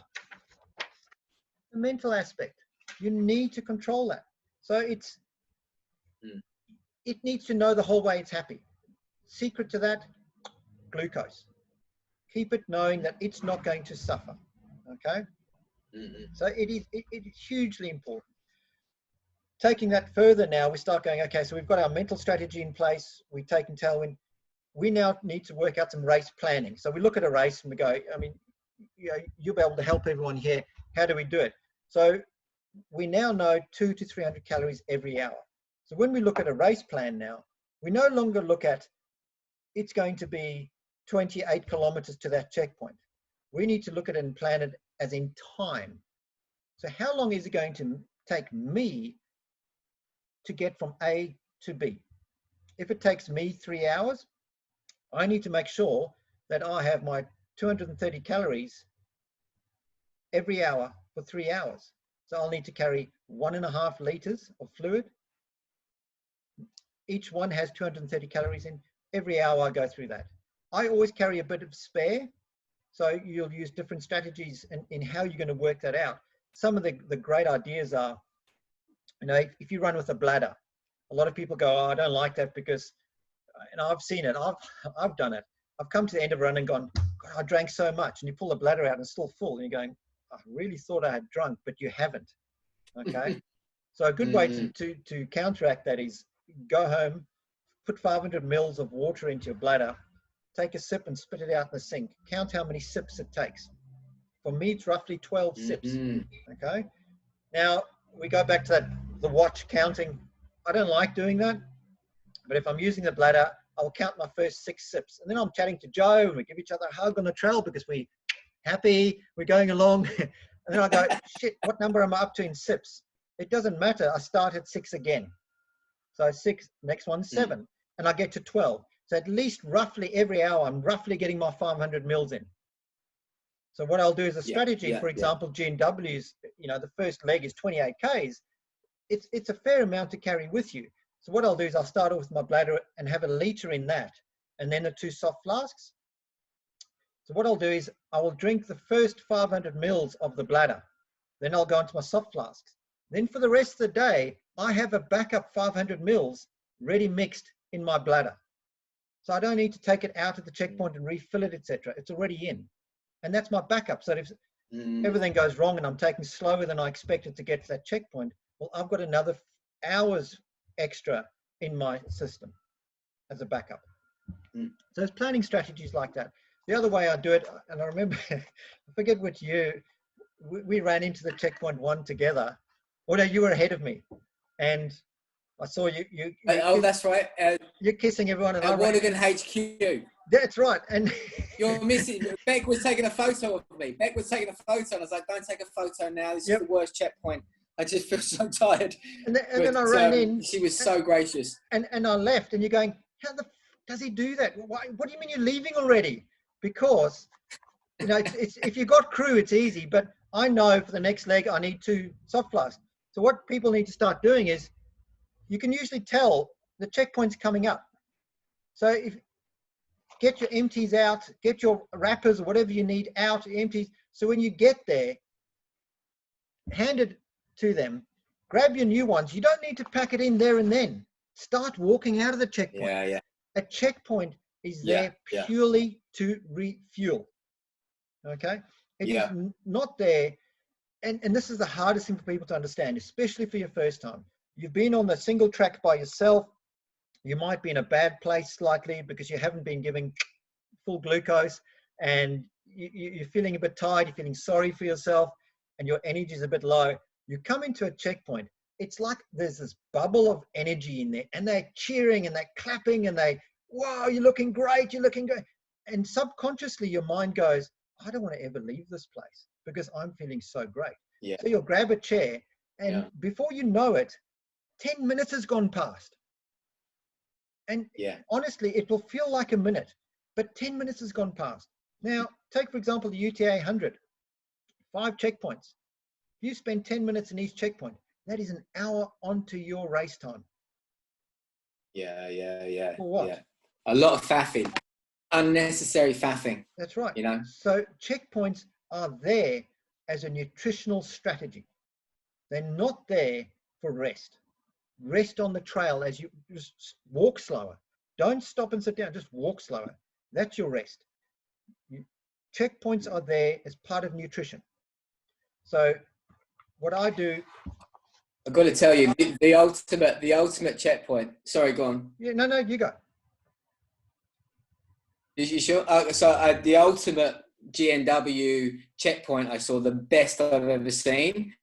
The mental aspect. You need to control that. So it needs to know the whole way it's happy. Secret to that, glucose. Keep it knowing that it's not going to suffer. Okay? So it is hugely important. Taking that further now, we start going, okay, so we've got our mental strategy in place. We've taken Tailwind. We now need to work out some race planning. So we look at a race and we go, you'll be able to help everyone here. How do we do it? So we now know 200 to 300 calories every hour. So when we look at a race plan now, we no longer look at it's going to be 28 kilometers to that checkpoint. We need to look at it and plan it as in time. So how long is it going to take me to get from A to B? If it takes me 3 hours, I need to make sure that I have my 230 calories every hour for 3 hours. So I'll need to carry 1.5 liters of fluid. Each one has 230 calories in. Every hour I go through that. I always carry a bit of spare. So you'll use different strategies in how you're going to work that out. Some of the great ideas are, if you run with a bladder, a lot of people go, oh, I don't like that because, and I've seen it, I've done it. I've come to the end of a run and gone, God, I drank so much, and you pull the bladder out and it's still full, and you're going, I really thought I had drunk, but you haven't. Okay. So a good way to counteract that is go home, put 500 mils of water into your bladder, take a sip and spit it out in the sink. Count how many sips it takes. For me, it's roughly 12 sips. Okay. Now we go back to the watch counting. I don't like doing that, but if I'm using the bladder, I'll count my first 6 sips, and then I'm chatting to Joe, and we give each other a hug on the trail because we're happy, we're going along. And then I go, shit, what number am I up to in sips? It doesn't matter. I start at 6 again. So 6, next one 7, and I get to 12. So at least roughly every hour, I'm roughly getting my 500 mils in. So what I'll do is a strategy, for example, GNW's, the first leg is 28 Ks. It's a fair amount to carry with you. So what I'll do is I'll start off with my bladder and have a liter in that, and then the 2 soft flasks. So what I'll do is I will drink the first 500 mils of the bladder. Then I'll go into my soft flasks. Then for the rest of the day, I have a backup 500 mils ready mixed in my bladder. So I don't need to take it out at the checkpoint and refill it, etc. It's already in. And that's my backup. So if everything goes wrong and I'm taking slower than I expected to get to that checkpoint, well, I've got another hours extra in my system as a backup. So there's planning strategies like that. The other way I do it, and I remember, I forget which year, we ran into the checkpoint 1 together. Or no, you were ahead of me. And I saw you that's right. You're kissing everyone. And at Watergan HQ. That's right. And you're missing. Beck was taking a photo of me. Beck was taking a photo, and I was like, "Don't take a photo now. This is the worst checkpoint. I just feel so tired." And then I ran in. She was so gracious. And I left. And you're going, how the does he do that? Why, what do you mean you're leaving already? Because it's if you got crew, it's easy. But I know for the next leg, I need 2 soft flasks. So what people need to start doing is, you can usually tell the checkpoint's coming up. So if get your empties out, get your wrappers or whatever you need out, empties. So when you get there, hand it to them, grab your new ones. You don't need to pack it in there and then. Start walking out of the checkpoint. A checkpoint is there purely to refuel. Okay? It is not there. And this is the hardest thing for people to understand, especially for your first time. You've been on the single track by yourself. You might be in a bad place slightly because you haven't been giving full glucose, and you're feeling a bit tired, you're feeling sorry for yourself, and your energy is a bit low. You come into a checkpoint, it's like there's this bubble of energy in there, and they're cheering and they're clapping and wow, you're looking great, you're looking great. And subconsciously your mind goes, I don't want to ever leave this place because I'm feeling so great. So you'll grab a chair, and before you know it, 10 minutes has gone past. And honestly, it will feel like a minute, but 10 minutes has gone past. Now, take, for example, the UTA 100, 5 checkpoints. If you spend 10 minutes in each checkpoint, that is an hour onto your race time. For what? A lot of faffing, unnecessary faffing. That's right. So checkpoints are there as a nutritional strategy. They're not there for rest. Rest on the trail as you just walk slower. Don't stop and sit down, just walk slower. That's your rest. Checkpoints are there as part of nutrition. So what I do, I've got to tell you, the ultimate checkpoint. Sorry, go on. No, you go. You sure? The ultimate GNW checkpoint I saw, the best I've ever seen,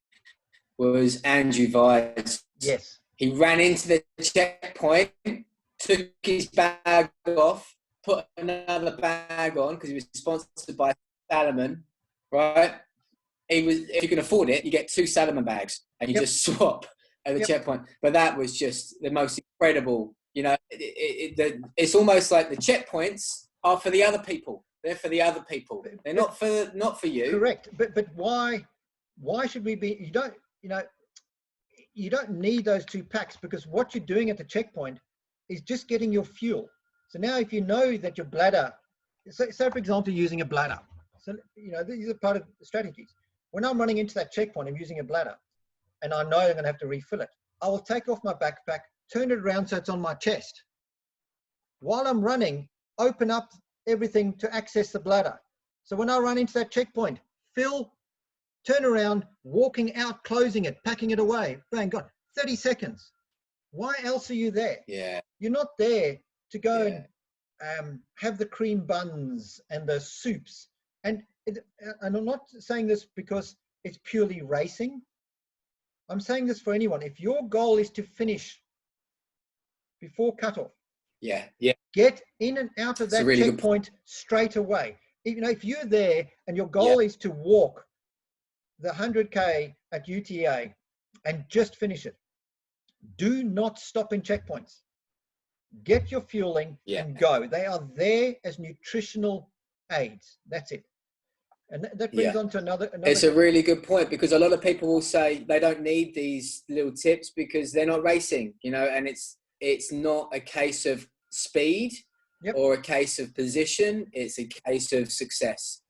was Andrew Vise. Yes. He ran into the checkpoint, took his bag off, put another bag on because he was sponsored by Salomon, right? If you can afford it, you get 2 Salomon bags and you just swap at the checkpoint. But that was just the most incredible. It's almost like the checkpoints are for the other people. They're for the other people. They're not for you. Correct. But why should we be? You don't need those 2 packs, because what you're doing at the checkpoint is just getting your fuel. So now if you know that your bladder, so for example, using a bladder. So, these are part of the strategies. When I'm running into that checkpoint, I'm using a bladder and I know I'm going to have to refill it. I will take off my backpack, turn it around so it's on my chest. While I'm running, open up everything to access the bladder. So when I run into that checkpoint, fill, turn around, walking out, closing it, packing it away. Bang, got 30 seconds. Why else are you there? Yeah. You're not there to go and have the cream buns and the soups. And I'm not saying this because it's purely racing. I'm saying this for anyone. If your goal is to finish before cutoff, get in and out of that really checkpoint straight away. If you're there and your goal is to walk the 100K at UTA and just finish it, do not stop in checkpoints. Get your fueling and go. They are there as nutritional aids. That's it. And that brings on to another. It's a really good point, because a lot of people will say they don't need these little tips because they're not racing, and it's not a case of speed or a case of position. It's a case of success.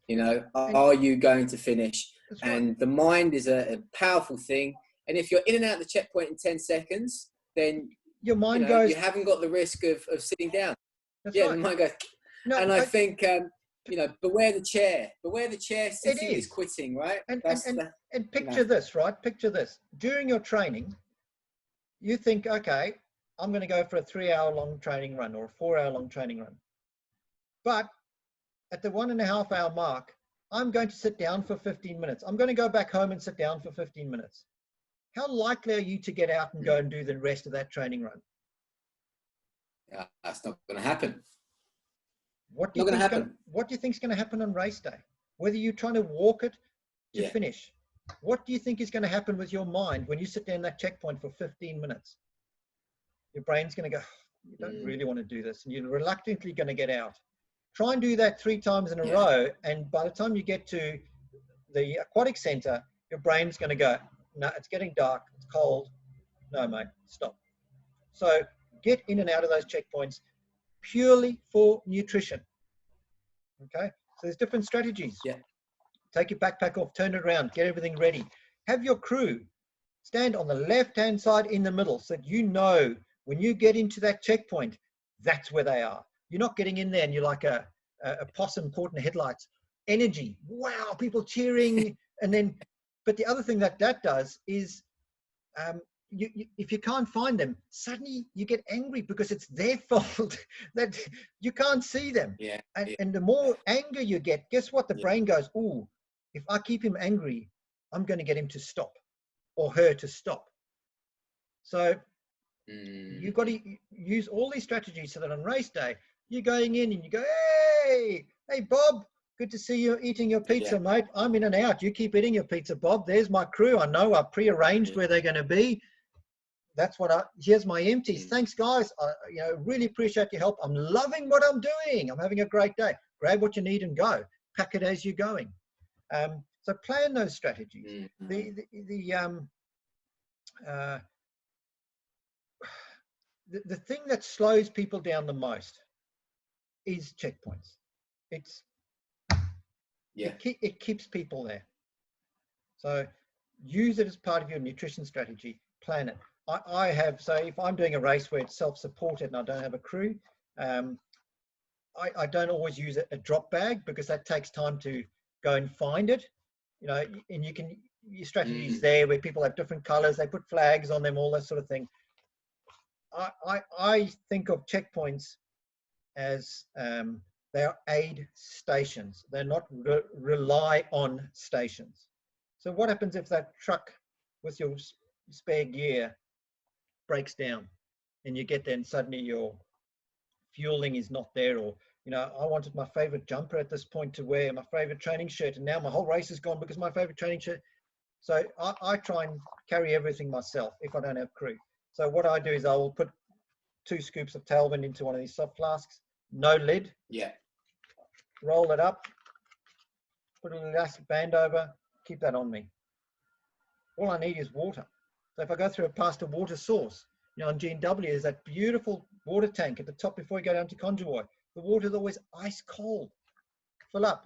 Are you going to finish? And the mind is a powerful thing. And if you're in and out of the checkpoint in 10 seconds, then your mind goes. You haven't got the risk of sitting down. That's right. The mind goes. No, and I think, beware the chair. Beware the chair. Sitting is quitting, right? And picture this, right? Picture this. During your training, you think, okay, I'm going to go for a 3-hour-long training run or a 4-hour-long training run. But at the 1.5 hour mark, I'm going to sit down for 15 minutes. I'm going to go back home and sit down for 15 minutes. How likely are you to get out and go and do the rest of that training run? Yeah, that's not going to happen. What do you think is going to happen on race day? Whether you're trying to walk it to finish, what do you think is going to happen with your mind when you sit down that checkpoint for 15 minutes? Your brain's going to go, you don't really want to do this, and you're reluctantly going to get out. Try and do that 3 times in a row, and by the time you get to the aquatic center, your brain's going to go, no, it's getting dark, it's cold. No, mate, stop. So get in and out of those checkpoints purely for nutrition. Okay, so there's different strategies. Take your backpack off, turn it around, get everything ready. Have your crew stand on the left-hand side in the middle so that when you get into that checkpoint, that's where they are. You're not getting in there and you're like a possum caught in the headlights. Energy, wow, people cheering. But the other thing that does is if you can't find them, suddenly you get angry because it's their fault that you can't see them. And the more anger you get, guess what? The brain goes, ooh, if I keep him angry, I'm going to get him to stop or her to stop. So you've got to use all these strategies so that on race day, you're going in and you go, hey, Bob, good to see you eating your pizza, mate. I'm in and out. You keep eating your pizza, Bob. There's my crew. I know I pre-arranged where they're going to be. That's here's my empties. Thanks, guys. I really appreciate your help. I'm loving what I'm doing. I'm having a great day. Grab what you need and go. Pack it as you're going. So plan those strategies. The thing that slows people down the most is checkpoints. It keeps people there. So use it as part of your nutrition strategy. Plan it. So if I'm doing a race where it's self-supported and I don't have a crew, I don't always use a drop bag because that takes time to go and find it. And your strategy is there where people have different colors, they put flags on them, all that sort of thing. I think of checkpoints as they are aid stations. They're not rely on stations. So what happens if that truck with your spare gear breaks down and you get there and suddenly your fueling is not there, or I wanted my favorite jumper at this point to wear, my favorite training shirt, and now my whole race is gone because my favorite training shirt. So I try and carry everything myself if I don't have crew. So what I do is I will put 2 scoops of Tailwind into one of these soft flasks, no lid. Roll it up, put an elastic band over, keep that on me. All I need is water. So if I go past a water source, on G&W, there's that beautiful water tank at the top before you go down to Conjoy. The water is always ice cold. Fill up.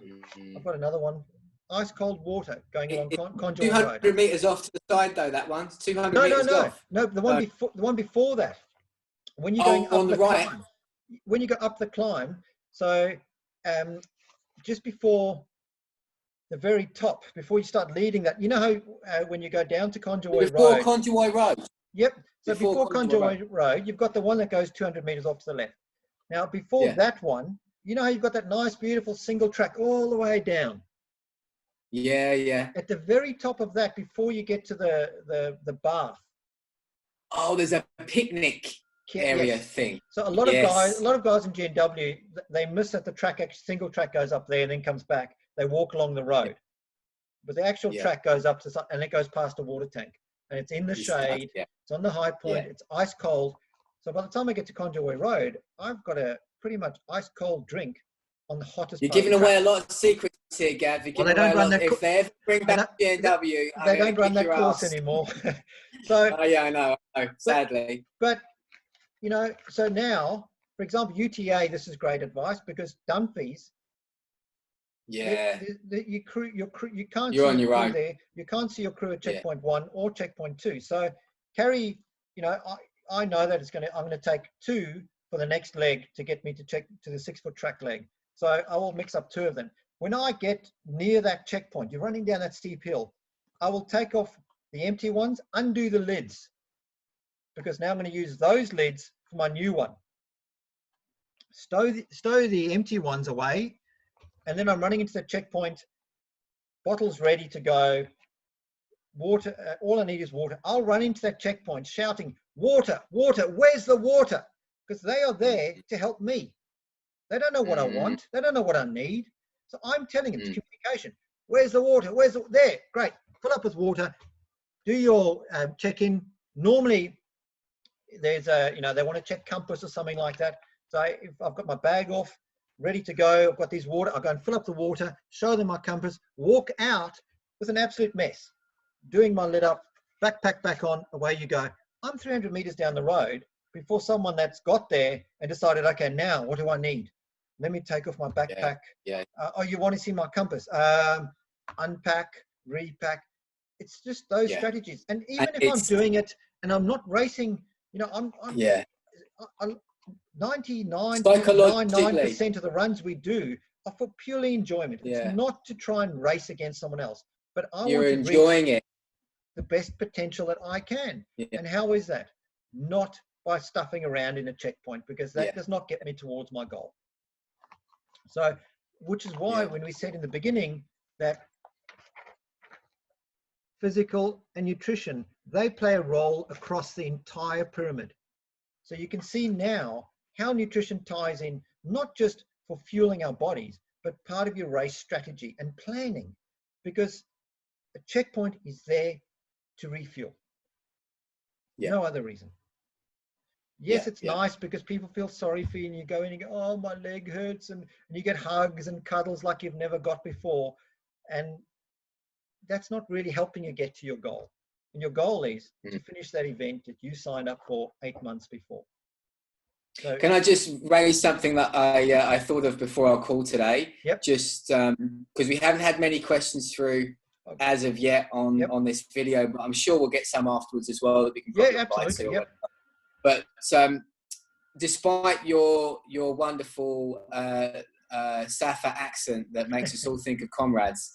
I've got another one. Ice cold water going along Conjoy 200 Road. meters off to the side though, that one. 200 meters off. No, the one before that. When you're going up on the right. climb, when you go up the climb, so just before the very top, before you start leading that, you know how when you go down to Conjoy Before Road. Conjoy Road. Yep. So before Conjoy Road, you've got the one that goes 200 meters off to the left. Now, before that one, you know how you've got that nice, beautiful single track all the way down. Yeah, yeah. At the very top of that, before you get to the bath. Oh, there's a picnic area thing. So a lot of guys in GNW, they miss that the track, single track goes up there and then comes back. They walk along the road, but the actual track goes up to, and it goes past a water tank, and it's in the shade. It's on the high point. It's ice cold. So by the time I get to Conjoy Road, I've got a pretty much ice cold drink on the hottest. You're giving away a lot of secrets here, Gav. You're giving away a lot. If they ever bring back GNW, they don't run that course anymore. So yeah, I know. Sadly, but you know, so now, for example, UTA, this is great advice, because Dumfries, you can't. You're on your own there. You can't see your crew at checkpoint 1 or checkpoint 2. So carry, you know, I know that I'm going to take 2 for the next leg to get me to the 6-foot track leg. So I will mix up 2 of them. When I get near that checkpoint, you're running down that steep hill, I will take off the empty ones, undo the lids, because now I'm going to use those lids for my new one. Stow the empty ones away, and then I'm running into the checkpoint, bottles ready to go, water, all I need is water. I'll run into that checkpoint shouting, water, water, where's the water? Because they are there to help me. They don't know what I want. They don't know what I need. So I'm telling them, it's communication. Where's the water? There, great. Fill up with water. Do your check-in. Normally, there's they want to check compass or something like that. So if I've got my bag off, ready to go, I've got these water, I'll go and fill up the water, show them my compass, walk out with an absolute mess. Doing my lid up, backpack back on, away you go. I'm 300 meters down the road before someone that's got there and decided, okay, now what do I need? Let me take off my backpack. Oh, you want to see my compass? Unpack, repack. It's just those strategies. And even if I'm doing it and I'm not racing, you know, I'm 99.99% of the runs we do are for purely enjoyment. It's not to try and race against someone else, but I want to enjoying it. The best potential that I can. And how is that? Not by stuffing around in a checkpoint, because that does not get me towards my goal. So, which is why when we said in the beginning that physical and nutrition, they play a role across the entire pyramid. So you can see now how nutrition ties in, not just for fueling our bodies, but part of your race strategy and planning, because a checkpoint is there to refuel. No other reason. Yes, it's nice because people feel sorry for you and you go in and you go, oh, my leg hurts, and you get hugs and cuddles like you've never got before. And that's not really helping you get to your goal. And your goal is to finish that event that you signed up for 8 months before. So, can I just raise something that I thought of before our call today? Just because we haven't had many questions through as of yet on this video, but I'm sure we'll get some afterwards as well that we can probably absolutely. But despite your wonderful Safa accent that makes us all think of comrades,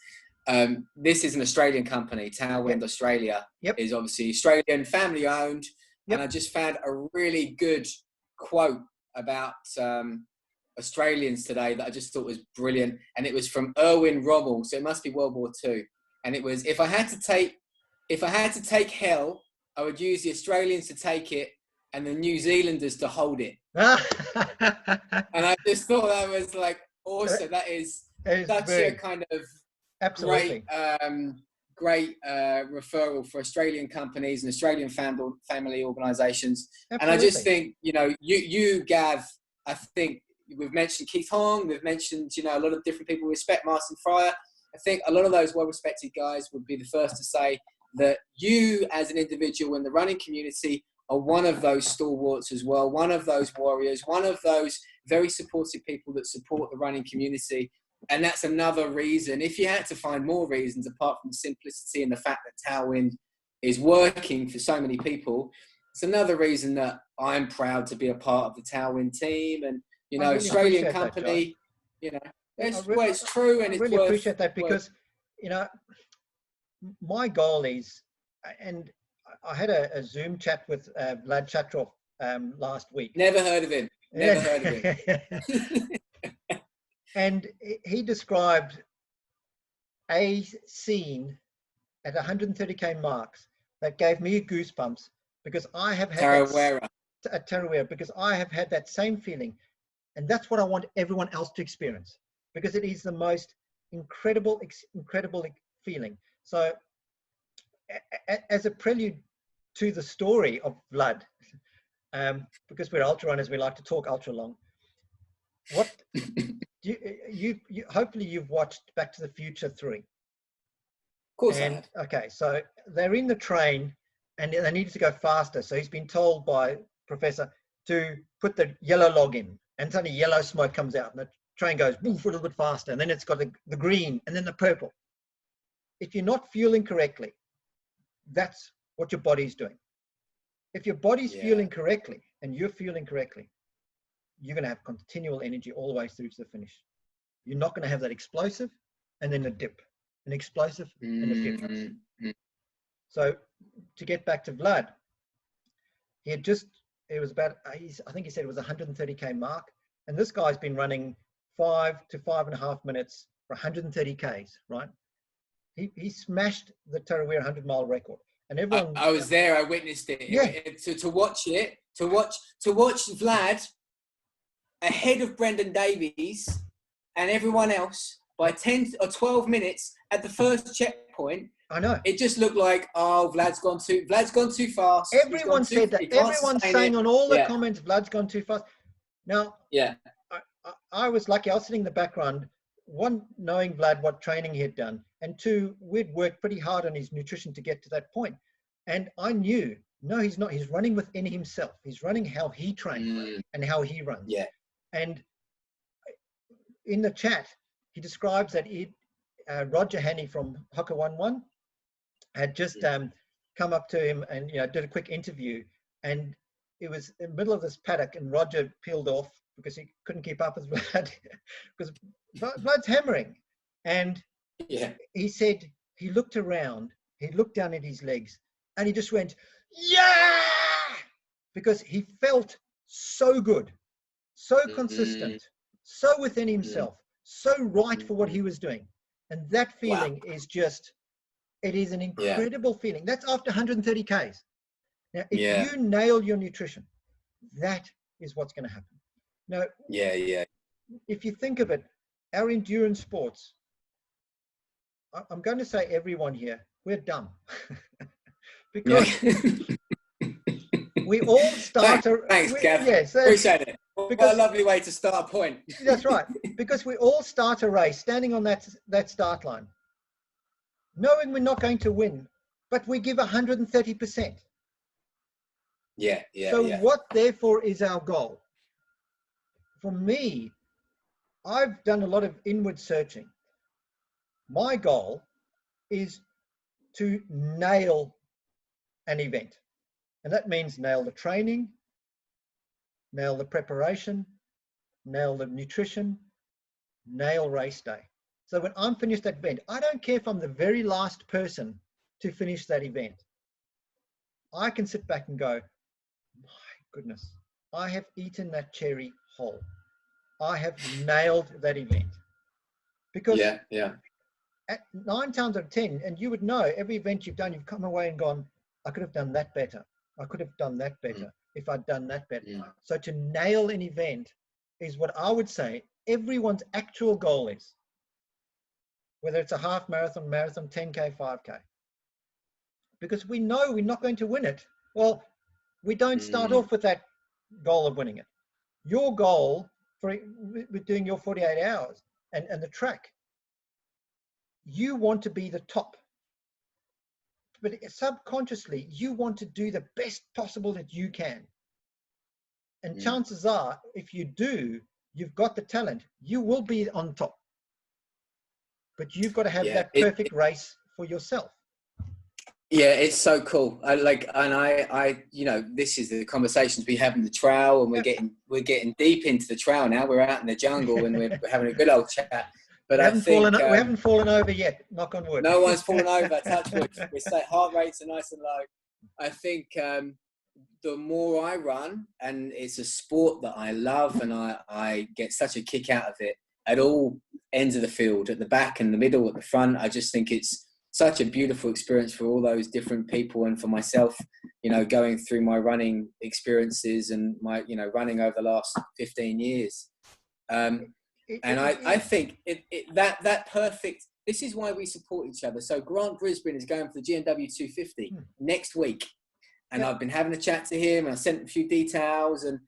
this is an Australian company. Tailwind Australia is obviously Australian, family owned, and I just found a really good quote about Australians today that I just thought was brilliant, and it was from Erwin Rommel, so it must be World War II, and it was, if I had to take hell, I would use the Australians to take it and the New Zealanders to hold it. And I just thought that was like awesome. That is such a kind of great referral for Australian companies and Australian family organisations. And I just think, you know, you Gav, I think we've mentioned Keith Hong, we've mentioned, you know, a lot of different people we respect, Martin Fryer. I think a lot of those well-respected guys would be the first to say that you as an individual in the running community are one of those stalwarts as well, one of those warriors, one of those very supportive people that support the running community. And that's another reason, if you had to find more reasons apart from the simplicity and the fact that Tailwind is working for so many people, it's another reason that I'm proud to be a part of the Tailwind team. And, you know, really Australian company, you know, it's true. And I really appreciate that, because you know, my goal is, and I had a Zoom chat with Vlad Chatrov last week. Never heard of him. Never heard of him. And he described a scene at 130K marks that gave me goosebumps, because I have had Tarawera, because I have had that same feeling. And that's what I want everyone else to experience, because it is the most incredible feeling. So as a prelude to the story of Vlad, because we're ultra runners, we like to talk ultra long. What you hopefully you've watched Back to the Future 3. Of course. And okay, so they're in the train and they needed to go faster. So he's been told by Professor to put the yellow log in, and suddenly yellow smoke comes out and the train goes woof, a little bit faster, and then it's got the green and then the purple. If you're not fueling correctly, that's what your body's doing. If your body's fueling correctly and you're fueling correctly, you're going to have continual energy all the way through to the finish. You're not going to have that explosive and then a dip, an explosive and a dip. So to get back to Vlad, he had just, it was about, I think he said it was 130K mark. And this guy's been running 5 to 5.5 minutes for 130 Ks, right? He smashed the Tarawera 100-mile record. And everyone, I was there, I witnessed it. Yeah. To watch Vlad ahead of Brendan Davies and everyone else by 10 or 12 minutes at the first checkpoint. I know. It just looked like, oh, Vlad's gone too fast. Everyone said that. Everyone's saying on all the comments, Vlad's gone too fast. Now, I was lucky. I was sitting in the background, one, knowing Vlad, what training he had done, and two, we'd worked pretty hard on his nutrition to get to that point. And I knew, no, he's not. He's running within himself. He's running how he trains and how he runs. Yeah. And in the chat, he describes that Roger Hannay from Hoka 11 had just come up to him and did a quick interview, and it was in the middle of this paddock, and Roger peeled off because he couldn't keep up with Vlad because Vlad's hammering. And he said he looked around, he looked down at his legs, and he just went, yeah, because he felt so good, so consistent, so within himself, so right for what he was doing. And that feeling is just, it is an incredible feeling. That's after 130 Ks. Now, if you nail your nutrition, that is what's going to happen. Now, if you think of it, our endurance sports, I'm going to say everyone here, we're dumb. Because we all start... Thanks, Gav. Yes, appreciate it. What a lovely way to start a point. That's right. Because we all start a race standing on that start line, knowing we're not going to win, but we give 130%. So what, therefore, is our goal? For me, I've done a lot of inward searching. My goal is to nail an event. And that means nail the training, nail the preparation, nail the nutrition, nail race day. So when I'm finished that event, I don't care if I'm the very last person to finish that event. I can sit back and go, my goodness, I have eaten that cherry whole. I have nailed that event. Because at 9 times out of 10, and you would know, every event you've done, you've come away and gone, I could have done that better. I could have done that better if I'd done that better. So to nail an event is what I would say everyone's actual goal is. Whether it's a half marathon, 10K, 5K. Because we know we're not going to win it. Well, we don't start off with that goal of winning it. Your goal with doing your 48 hours and the track, you want to be the top. But subconsciously, you want to do the best possible that you can. And chances are, if you do, you've got the talent, you will be on top. But you've got to have that perfect race for yourself. Yeah, it's so cool. I this is the conversations we have in the trail, and we're getting deep into the trail now. We're out in the jungle and we're having a good old chat. But we I think we haven't fallen over yet. Knock on wood. No one's fallen over. Touch wood. We say heart rates are nice and low. I think the more I run, and it's a sport that I love, and I get such a kick out of it at all ends of the field, at the back and the middle, at the front. I just think it's such a beautiful experience for all those different people, and for myself, going through my running experiences and my, running over the last 15 years. And I think that perfect, this is why we support each other. So Grant Brisbane is going for the GNW 250 next week. And I've been having a chat to him, and I sent a few details, and,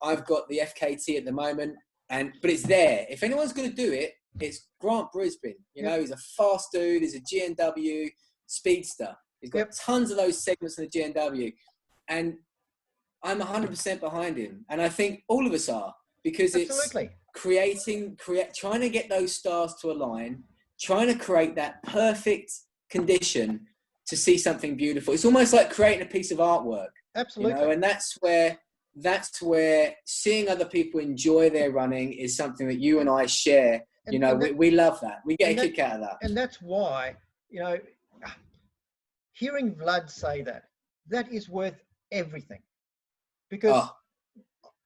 I've got the FKT at the moment, but it's there. If anyone's going to do it, it's Grant Brisbane. He's a fast dude. He's a GNW speedster. He's got tons of those segments in the GNW. And I'm 100% behind him. And I think all of us are, because Absolutely. It's trying to get those stars to align, trying to create that perfect condition to see something beautiful. It's almost like creating a piece of artwork. Absolutely. And that's where seeing other people enjoy their running is something that you and I share. We love that. We get a kick out of that. And that's why, hearing Vlad say that is worth everything. Because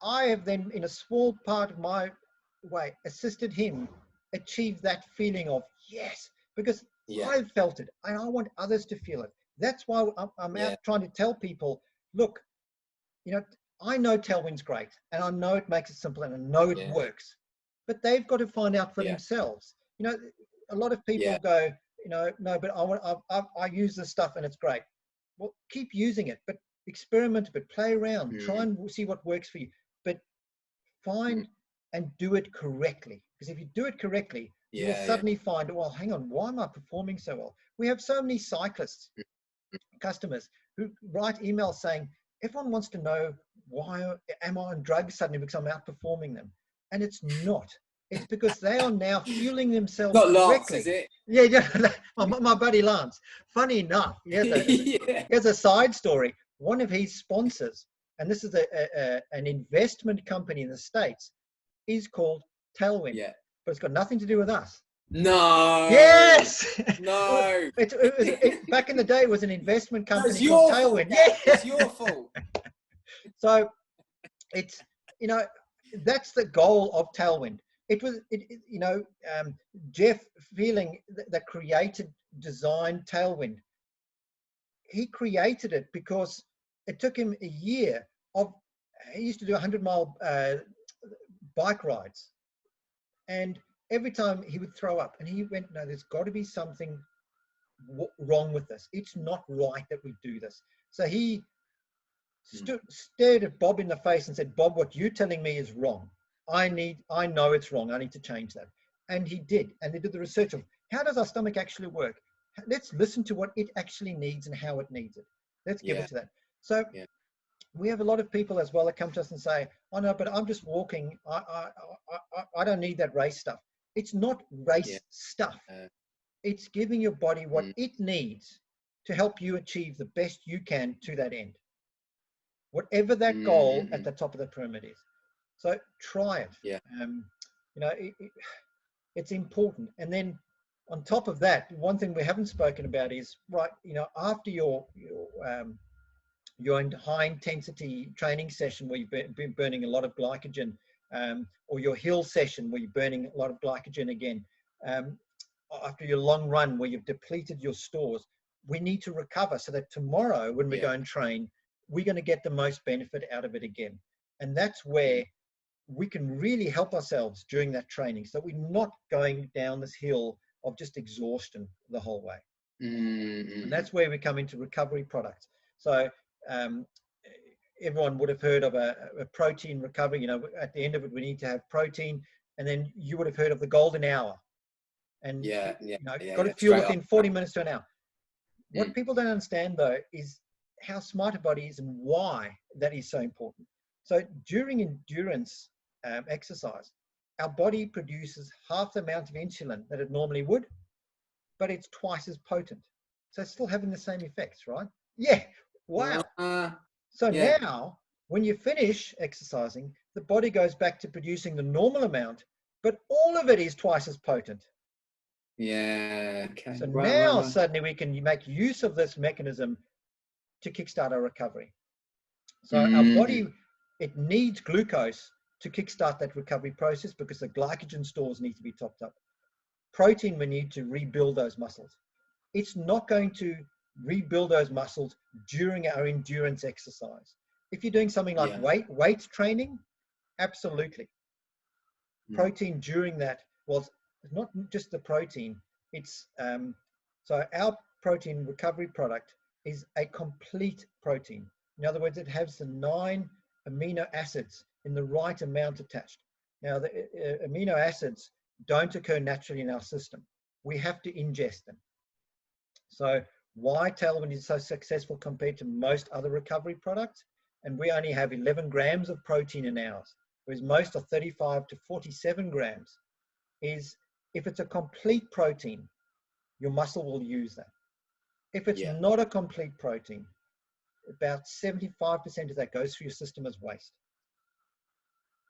I have then, in a small part of my way, assisted him achieve that feeling of yes, because I've felt it and I want others to feel it. That's why I'm out trying to tell people, look, I know Tailwind's great, and I know it makes it simple, and I know it works, but they've got to find out for themselves. A lot of people go, no, but I use this stuff and it's great. Well, keep using it, but experiment a bit, play around, try and see what works for you, but find and do it correctly. Because if you do it correctly, you'll suddenly find, well, hang on, why am I performing so well? We have so many cyclists, customers, who write emails saying, everyone wants to know, why am I on drugs suddenly because I'm outperforming them? And it's not. It's because they are now fueling themselves correctly. Lance, is it? Yeah, my buddy Lance. Funny enough, here's a side story. One of his sponsors, and this is an investment company in the States, is called Tailwind. Yeah. But it's got nothing to do with us. No. Yes. No. Back in the day, it was an investment company called Tailwind. Yeah, it's your fault. So it's, that's the goal of Tailwind. It was, Jeff Feeling that designed Tailwind. He created it because it took him a year he used to do 100-mile bike rides. And every time he would throw up, and he went, no, there's got to be something wrong with this. It's not right that we do this. So he stared at Bob in the face and said, Bob, what you're telling me is wrong. I know it's wrong. I need to change that. And he did. And they did the research of how does our stomach actually work? Let's listen to what it actually needs and how it needs it. Let's give it to that. So we have a lot of people as well that come to us and say, oh no, but I'm just walking. I don't need that race stuff. It's not race stuff. It's giving your body what it needs to help you achieve the best you can to that end. Whatever that goal at the top of the pyramid is. So try it. Yeah. It's important. And then on top of that, one thing we haven't spoken about is, after your high intensity training session where you've been burning a lot of glycogen, or your hill session where you're burning a lot of glycogen again, after your long run where you've depleted your stores, we need to recover so that tomorrow when we go and train, we're going to get the most benefit out of it again. And that's where we can really help ourselves during that training, so we're not going down this hill of just exhaustion the whole way. And that's where we come into recovery products. So everyone would have heard of a protein recovery. At the end of it, we need to have protein. And then you would have heard of the golden hour. And got to fuel within 40 minutes to an hour. What people don't understand, though, is how smart a body is and why that is so important. So during endurance exercise, our body produces half the amount of insulin that it normally would, but it's twice as potent. So it's still having the same effects, right? Yeah. Wow. Now, when you finish exercising, the body goes back to producing the normal amount, but all of it is twice as potent. Yeah. Okay. So now suddenly we can make use of this mechanism to kickstart our recovery. So our body, it needs glucose to kickstart that recovery process because the glycogen stores need to be topped up. Protein, we need to rebuild those muscles. It's not going to rebuild those muscles during our endurance exercise. If you're doing something like weight training, absolutely. Protein during that, well, it's not just the protein, it's so our protein recovery product is a complete protein. In other words, it has the 9 amino acids in the right amount attached. Now, the amino acids don't occur naturally in our system. We have to ingest them. So why Tailwind is so successful compared to most other recovery products? And we only have 11 grams of protein in ours, whereas most are 35 to 47 grams, is if it's a complete protein, your muscle will use that. If it's not a complete protein, about 75% of that goes through your system as waste.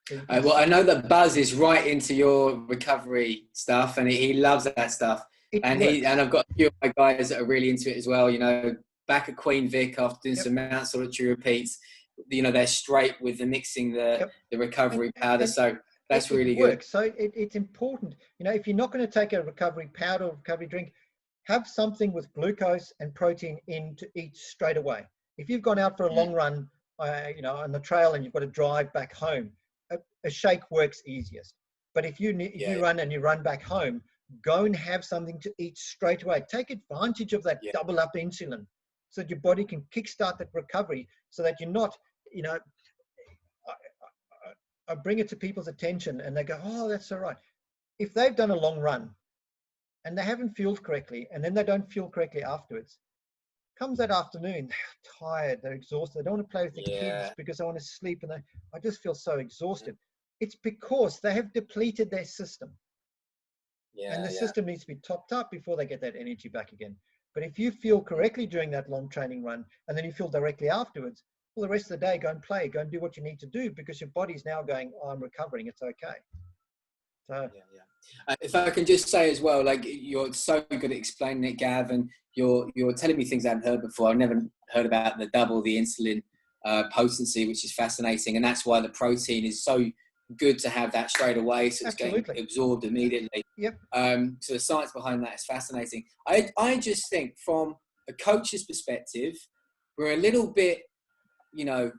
So well, I know that Buzz is right into your recovery stuff, and he loves that stuff. And I've got a few of my guys that are really into it as well. You know, back at Queen Vic after doing some mount solitary repeats, you know, they're straight with the mixing the recovery powder. So that's really good. So it's important. You know, if you're not going to take a recovery powder or recovery drink, have something with glucose and protein in to eat straight away. If you've gone out for a long run, you know, on the trail and you've got to drive back home, a shake works easiest. But if you run and you run back home, go and have something to eat straight away. Take advantage of that double up insulin so that your body can kickstart that recovery, so that you're not, you know, I bring it to people's attention and they go, oh, that's all right. If they've done a long run and they haven't fueled correctly, and then they don't fuel correctly afterwards, comes that afternoon, they're tired, they're exhausted, they don't want to play with the kids because they want to sleep, and I just feel so exhausted. It's because they have depleted their system. And the system needs to be topped up before they get that energy back again. But if you fuel correctly during that long training run, and then you fuel directly afterwards, well, the rest of the day, go and play, go and do what you need to do, because your body's now going, oh, I'm recovering, it's okay. So if I can just say as well, like, you're so good at explaining it, Gav, and you're telling me things I haven't heard before. I've never heard about the insulin potency, which is fascinating, and that's why the protein is so good to have that straight away, so it's getting absorbed immediately. So the science behind that is fascinating. I just think from a coach's perspective, we're a little bit, you know,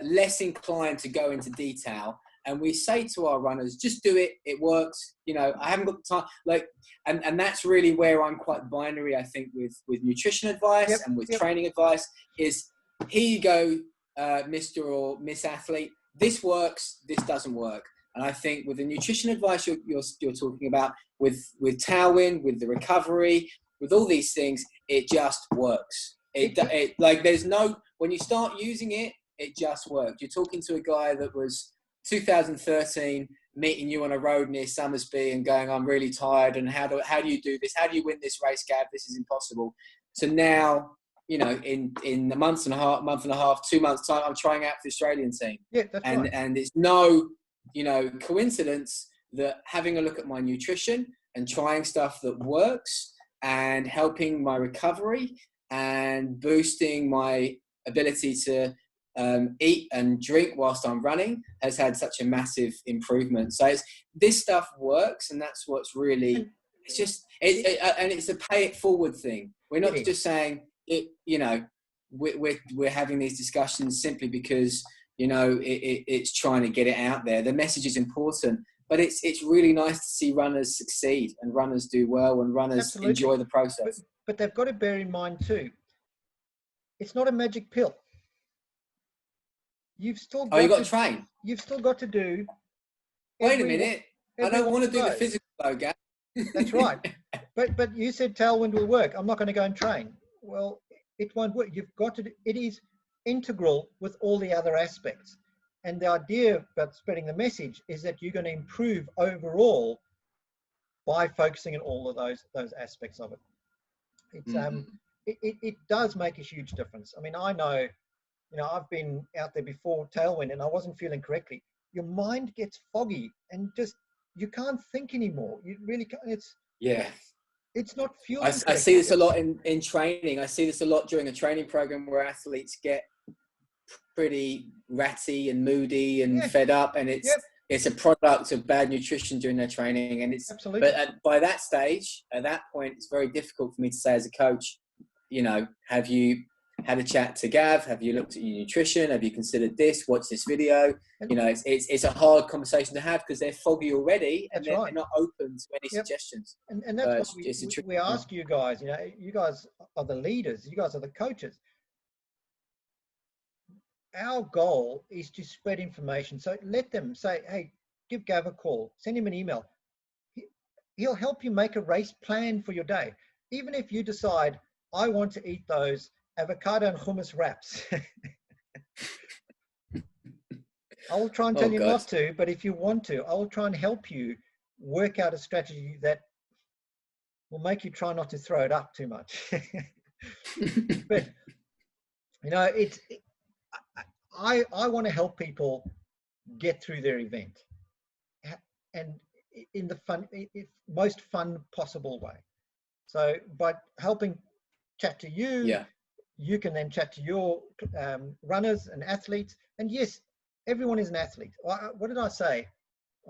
less inclined to go into detail, and we say to our runners, just do it, it works. You know, I haven't got the time, like, and that's really where I'm quite binary, I think, with nutrition advice and with training advice, is here you go, Mr. or Miss Athlete, this works, this doesn't work. And I think with the nutrition advice you're talking about, with Tailwind, with the recovery, with all these things, it just works. It like, there's no, when you start using it, it just worked. You're talking to a guy that was 2013 meeting you on a road near Somersby and going, I'm really tired, and how do you do this? How do you win this race, Gav? This is impossible. So now, you know, in a month and a half, 2 months time, I'm trying out for the Australian team. And it's no, you know, coincidence that having a look at my nutrition and trying stuff that works and helping my recovery and boosting my ability to eat and drink whilst I'm running has had such a massive improvement. So this stuff works, and that's what's really, it's just, and it's a pay it forward thing. We're not just saying it, you know, we're having these discussions simply because, you know, it's trying to get it out there. The message is important, but it's really nice to see runners succeed and runners do well and runners enjoy the process. But they've got to bear in mind too, it's not a magic pill. You've still got you've got to train. You've still got to do. Wait a minute. I don't want to do the physical though, Gav. That's right. But you said Tailwind will work. I'm not going to go and train. Well, it won't work. You've got to. It is integral with all the other aspects. And the idea about spreading the message is that you're going to improve overall by focusing on all of those aspects of it. It's it does make a huge difference. I mean, I know. You know, I've been out there before Tailwind and I wasn't feeling correctly. Your mind gets foggy and just you can't think anymore. You really can't. It's not fueling. I see this a lot in training. I see this a lot during a training program where athletes get pretty ratty and moody and fed up, and it's a product of bad nutrition during their training. And it's absolutely. But by that stage, at that point, it's very difficult for me to say as a coach, you know, have you had a chat to Gav? Have you looked at your nutrition? Have you considered this? Watch this video. You know, it's a hard conversation to have because they're foggy already, and they're not open to any suggestions. And that's what we ask you guys. You know, you guys are the leaders. You guys are the coaches. Our goal is to spread information. So let them say, hey, give Gav a call, send him an email. He'll help you make a race plan for your day. Even if you decide, I want to eat those avocado and hummus wraps. I will try and tell you not to, but if you want to, I will try and help you work out a strategy that will make you try not to throw it up too much. But, you know, I want to help people get through their event, and in the most fun possible way. So by helping chat to you, you can then chat to your runners and athletes. And yes, everyone is an athlete. What did I say?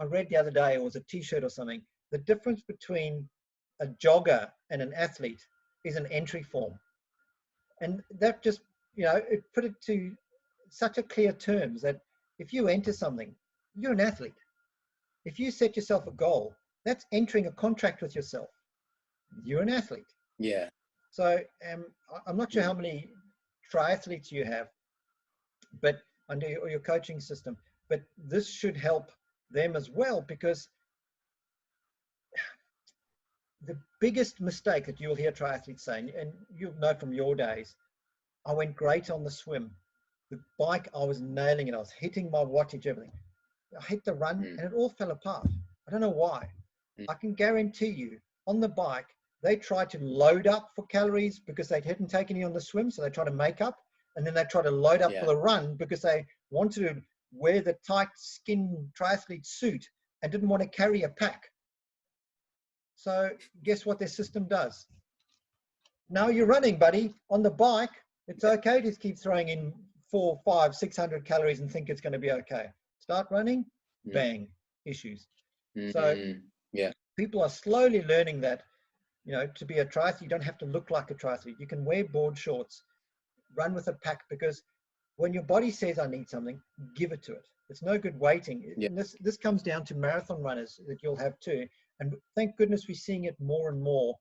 I read the other day, it was a t-shirt or something. The difference between a jogger and an athlete is an entry form. And that just, you know, it put it to such a clear terms that if you enter something, you're an athlete. If you set yourself a goal, that's entering a contract with yourself. You're an athlete. Yeah. So I'm not sure how many triathletes you have, but under your coaching system, but this should help them as well, because the biggest mistake that you'll hear triathletes saying, and you'll know from your days, I went great on the swim. The bike, I was nailing it. I was hitting my wattage, everything. I hit the run and it all fell apart. I don't know why. I can guarantee you on the bike, they tried to load up for calories because they hadn't taken any on the swim. So they try to make up, and then they try to load up for the run because they wanted to wear the tight skin triathlete suit and didn't want to carry a pack. So guess what their system does? Now you're running, buddy, on the bike. It's okay to keep throwing in 400, 500, 600 calories and think it's going to be okay. Start running, bang, issues. So people are slowly learning that, you know, to be a triathlete, you don't have to look like a triathlete. You can wear board shorts, run with a pack, because when your body says, I need something, give it to it. It's no good waiting. And this comes down to marathon runners that you'll have too. And thank goodness we're seeing it more and more.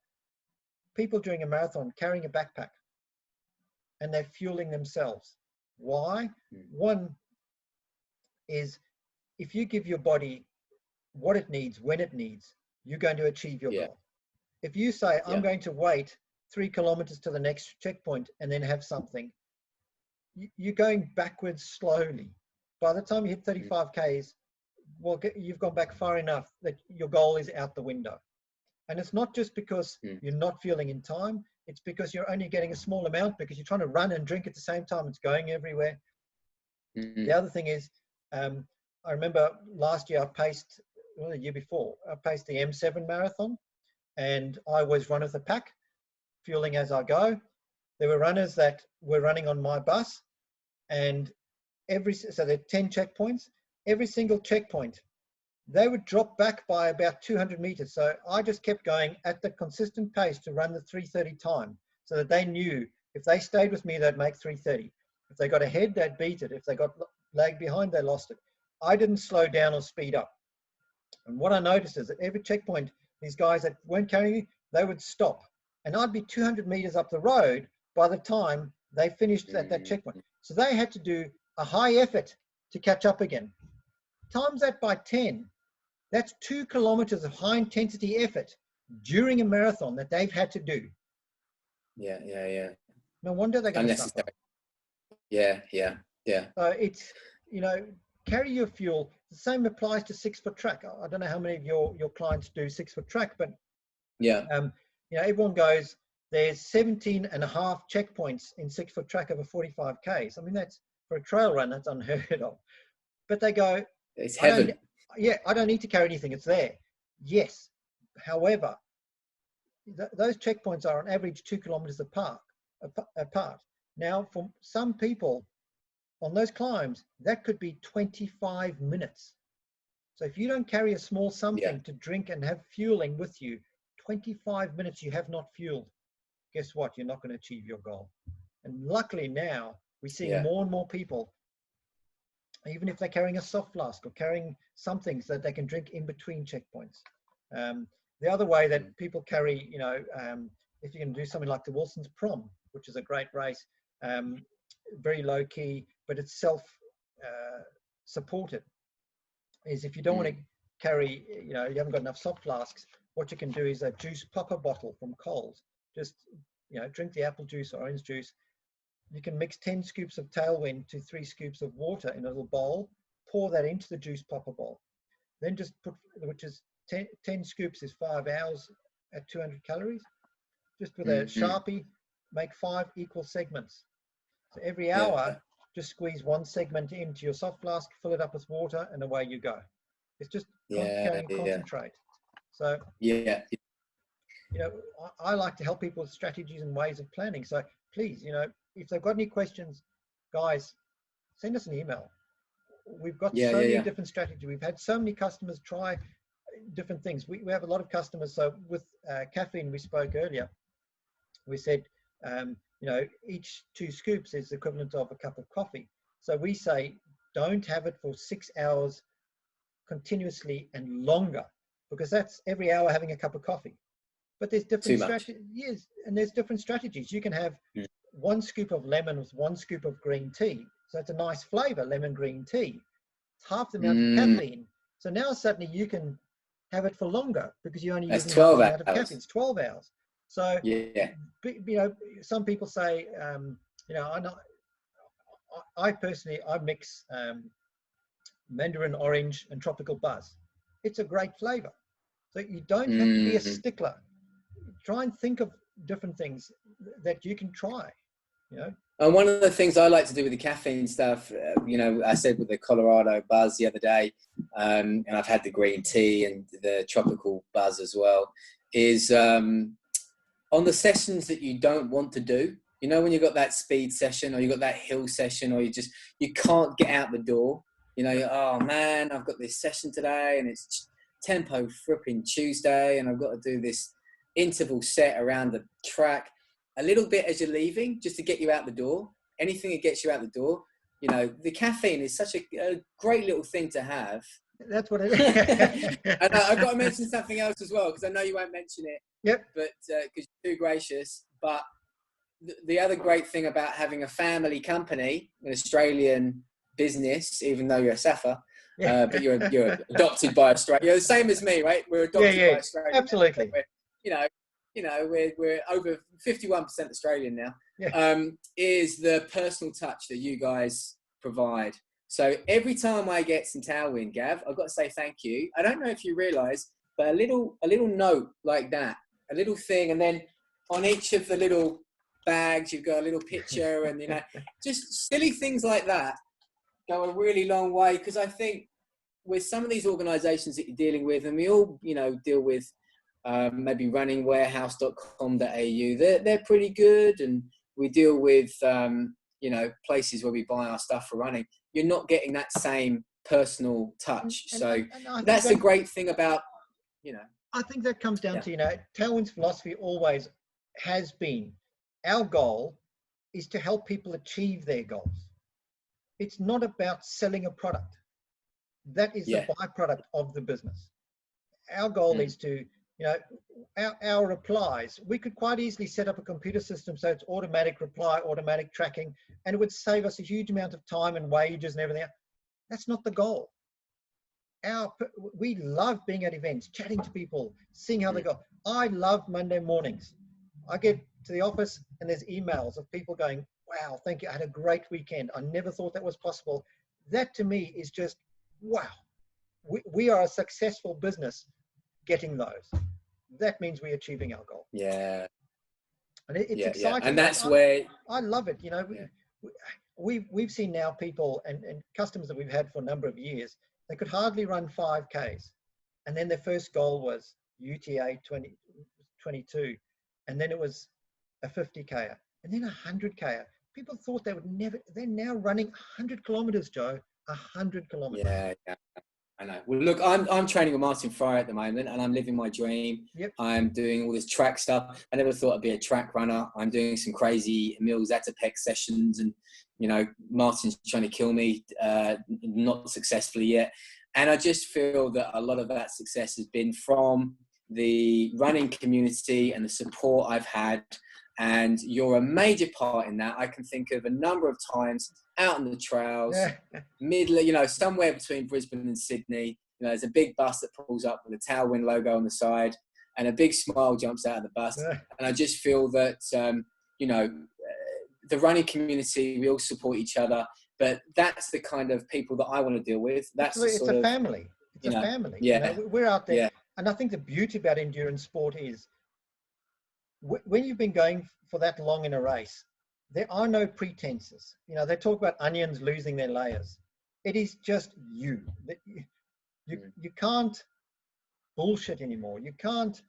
People doing a marathon carrying a backpack and they're fueling themselves. Why? One is, if you give your body what it needs, when it needs, you're going to achieve your goal. If you say, I'm going to wait 3 kilometers to the next checkpoint and then have something, you're going backwards slowly. By the time you hit 35 Ks, well, you've gone back far enough that your goal is out the window. And it's not just because you're not feeling in time, it's because you're only getting a small amount because you're trying to run and drink at the same time. It's going everywhere. The other thing is, I remember last year I paced, well, the year before, I paced the M7 marathon, and I always run with a pack, fueling as I go. There were runners that were running on my bus, and so there are 10 checkpoints. Every single checkpoint, they would drop back by about 200 meters. So I just kept going at the consistent pace to run the 3:30 time, so that they knew if they stayed with me, they'd make 3:30. If they got ahead, they'd beat it. If they got lagged behind, they lost it. I didn't slow down or speed up. And what I noticed is that every checkpoint, these guys that weren't carrying me, they would stop. And I'd be 200 meters up the road by the time they finished at that checkpoint. So they had to do a high effort to catch up again. Times that by 10, that's 2 kilometers of high intensity effort during a marathon that they've had to do. No wonder they're going to suffer. So it's, you know, carry your fuel. The same applies to 6-foot track. I don't know how many of your clients do 6-foot track, but you know, everyone goes, there's 17 and a half checkpoints in 6-foot track over 45 Ks. I mean, that's, for a trail run, that's unheard of. But they go, it's heaven. yeah, I don't need to carry anything. It's there. Yes. However, those checkpoints are on average 2 kilometers apart. Now, for some people on those climbs, that could be 25 minutes. So if you don't carry a small something to drink and have fueling with you, 25 minutes you have not fueled, guess what? You're not going to achieve your goal. And luckily now we're seeing more and more people, even if they're carrying a soft flask or carrying something so that they can drink in between checkpoints. The other way that people carry, you know, if you can do something like the Wilson's Prom, which is a great race, very low key, but it's self supported, is if you don't want to carry, you know, you haven't got enough soft flasks, what you can do is a juice popper bottle from Coles. Just, you know, drink the apple juice or orange juice. You can mix 10 scoops of Tailwind to 3 scoops of water in a little bowl, pour that into the juice popper bowl. Then just put, which is 10 scoops is 5 hours at 200 calories. Just with a Sharpie, make 5 equal segments. So every hour, just squeeze 1 segment into your soft flask, fill it up with water, and away you go. It's just carrying concentrate. So, you know, I like to help people with strategies and ways of planning. So please, you know, if they've got any questions, guys, send us an email. We've got so many different strategies. We've had so many customers try different things. We have a lot of customers. So with caffeine, we spoke earlier. We said, you know, each 2 scoops is the equivalent of a cup of coffee. So we say, don't have it for 6 hours continuously and longer, because that's every hour having a cup of coffee. But there's different strategies. Yes, and there's different strategies. You can have 1 scoop of lemon with 1 scoop of green tea. So it's a nice flavor, lemon green tea. It's half the amount of caffeine. So now suddenly you can have it for longer because you're only using half the amount of caffeine. It's 12 hours. So, you know, some people say, you know, I personally, I mix mandarin orange and tropical buzz. It's a great flavor. So you don't have to be a stickler. Try and think of different things that you can try, you know. And one of the things I like to do with the caffeine stuff, you know, I said with the Colorado buzz the other day, and I've had the green tea and the tropical buzz as well, is on the sessions that you don't want to do, you know, when you've got that speed session or you've got that hill session, or you can't get out the door, you know, oh man, I've got this session today and it's tempo fripping Tuesday and I've got to do this interval set around the track. A little bit as you're leaving, just to get you out the door. Anything that gets you out the door, you know, the caffeine is such a great little thing to have. That's what it is. And I've got to mention something else as well, because I know you won't mention it. Yep. But because you're too gracious. But the other great thing about having a family company, an Australian business, even though you're a SAFA, but you're adopted by Australia. You're the same as me, right? We're adopted by Australia. Absolutely. You know, we're over 51% Australian now, is the personal touch that you guys provide. So every time I get some Tailwind, Gav, I've got to say thank you. I don't know if you realise, but a little note like that, a little thing, and then on each of the little bags, you've got a little picture, and, you know, just silly things like that go a really long way. Because I think with some of these organisations that you're dealing with, and we all, you know, deal with, maybe runningwarehouse.com.au, they're pretty good, and we deal with you know, places where we buy our stuff for running. You're not getting that same personal touch. And that's a great thing about, you know. I think that comes down to, you know, Tailwind's philosophy always has been, our goal is to help people achieve their goals. It's not about selling a product. That is the byproduct of the business. Our goal is to, you know, our replies, we could quite easily set up a computer system so it's automatic reply, automatic tracking, and it would save us a huge amount of time and wages and everything. That's not the goal. We love being at events, chatting to people, seeing how they go. I love Monday mornings. I get to the office and there's emails of people going, wow, thank you, I had a great weekend. I never thought that was possible. That to me is just, wow. We are a successful business getting those. That means we're achieving our goal. Yeah. And it's exciting. And that's where I love it. You know, we've seen now people and customers that we've had for a number of years They could hardly run 5Ks. And then their first goal was UTA 2022. And then it was a 50K, and then a 100K. People thought they would never, they're now running 100 kilometers, Joe, 100 kilometers. Yeah, I know. Well, look, I'm training with Martin Fryer at the moment, and I'm living my dream. Yep. I'm doing all this track stuff. I never thought I'd be a track runner. I'm doing some crazy Emil Zatopek sessions, and, you know, Martin's trying to kill me, not successfully yet. And I just feel that a lot of that success has been from the running community and the support I've had. And you're a major part in that. I can think of a number of times out on the trails, somewhere between Brisbane and Sydney. You know, there's a big bus that pulls up with a Tailwind logo on the side, and a big smile jumps out of the bus. And I just feel that, the running community, we all support each other. But that's the kind of people that I want to deal with. That's it's a family. It's a family. Yeah. You know, we're out there. Yeah. And I think the beauty about endurance sport is when you've been going for that long in a race, there are no pretenses. You know, they talk about onions losing their layers. It is just you. You can't bullshit anymore. You can't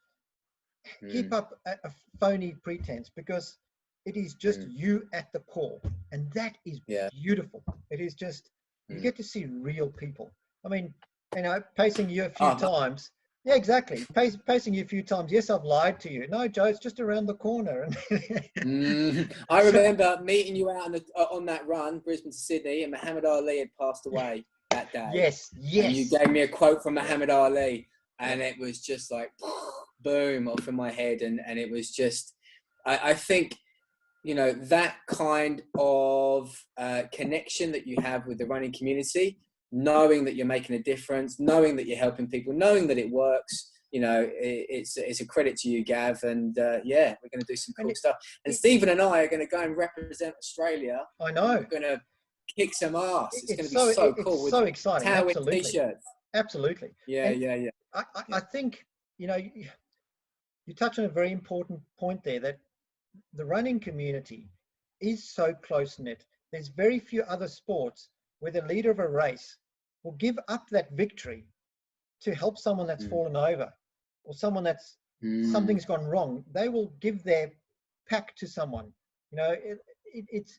keep up a phony pretense, because it is just you at the core. And that is beautiful. It is just, you get to see real people. I mean, you know, pacing you a few times. Yeah, exactly. Pacing you a few times. Yes, I've lied to you. No, Joe, it's just around the corner. I remember meeting you out on that run, Brisbane to Sydney, and Muhammad Ali had passed away that day. Yes. And you gave me a quote from Muhammad Ali, and it was just like, boom, off in my head. And it was just, I think, you know, that kind of connection that you have with the running community, knowing that you're making a difference, knowing that you're helping people, knowing that it works, you know, it's a credit to you, Gav. And we're going to do some cool stuff. And Stephen and I are going to go and represent Australia. I know. We're going to kick some ass. It's going to be so cool. It's so exciting. Tailwind Absolutely. T-shirts. Absolutely. Yeah. I think, you know, you touch on a very important point there, that the running community is so close-knit. There's very few other sports where the leader of a race will give up that victory to help someone that's fallen over, or someone that's something's gone wrong. They will give their pack to someone. You know, it's,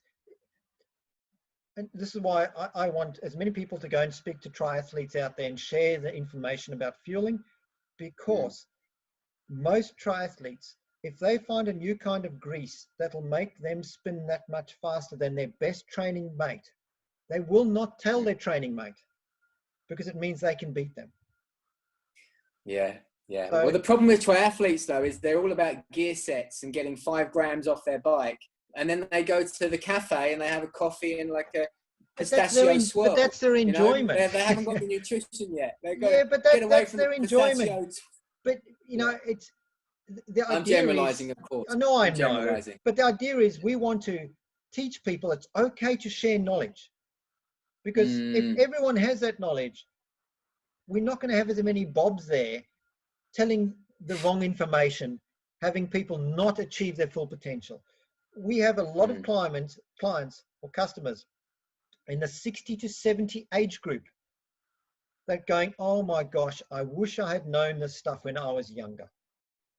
and this is why I want as many people to go and speak to triathletes out there and share the information about fueling, because most triathletes, if they find a new kind of grease that'll make them spin that much faster than their best training mate, they will not tell their training mate, because it means they can beat them. Yeah. So, well, the problem with triathletes, though, is they're all about gear sets and getting 5 grams off their bike. And then they go to the cafe and they have a coffee and like a pistachio swirl. But that's their enjoyment. You know, they haven't got the nutrition yet. But that's their enjoyment. But, you know, it's... I'm generalizing, of course. I know. But the idea is we want to teach people it's okay to share knowledge. Because if everyone has that knowledge, we're not going to have as many Bobs there telling the wrong information, having people not achieve their full potential. We have a lot of clients or customers in the 60 to 70 age group that going, oh my gosh, I wish I had known this stuff when I was younger,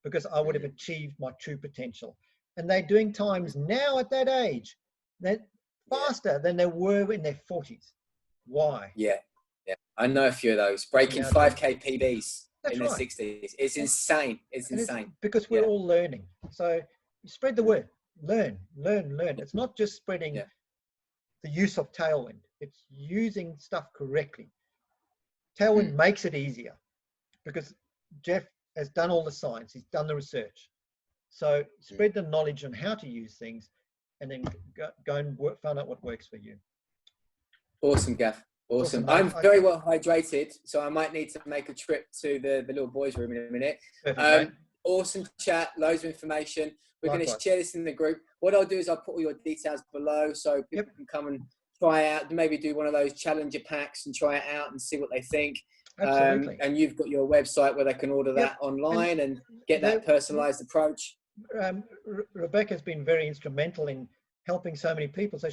because I would have achieved my true potential. And they're doing times now at that age that faster than they were in their 40s. Why? Yeah. I know a few of those breaking 5K PBs in their 60s. It's insane. It's insane. Because we're all learning. So spread the word. Learn. It's not just spreading the use of Tailwind. It's using stuff correctly. Tailwind makes it easier, because Jeff has done all the science. He's done the research. So spread the knowledge on how to use things, and then go and find out what works for you. Awesome, Gav. Awesome. I'm very well hydrated, so I might need to make a trip to the little boys' room in a minute. Awesome chat, loads of information. We're going to share this in the group. What I'll do is I'll put all your details below so people can come and try out, maybe do one of those challenger packs and try it out and see what they think. Absolutely. And you've got your website where they can order that online and get that personalized approach. Rebecca's been very instrumental in helping so many people. So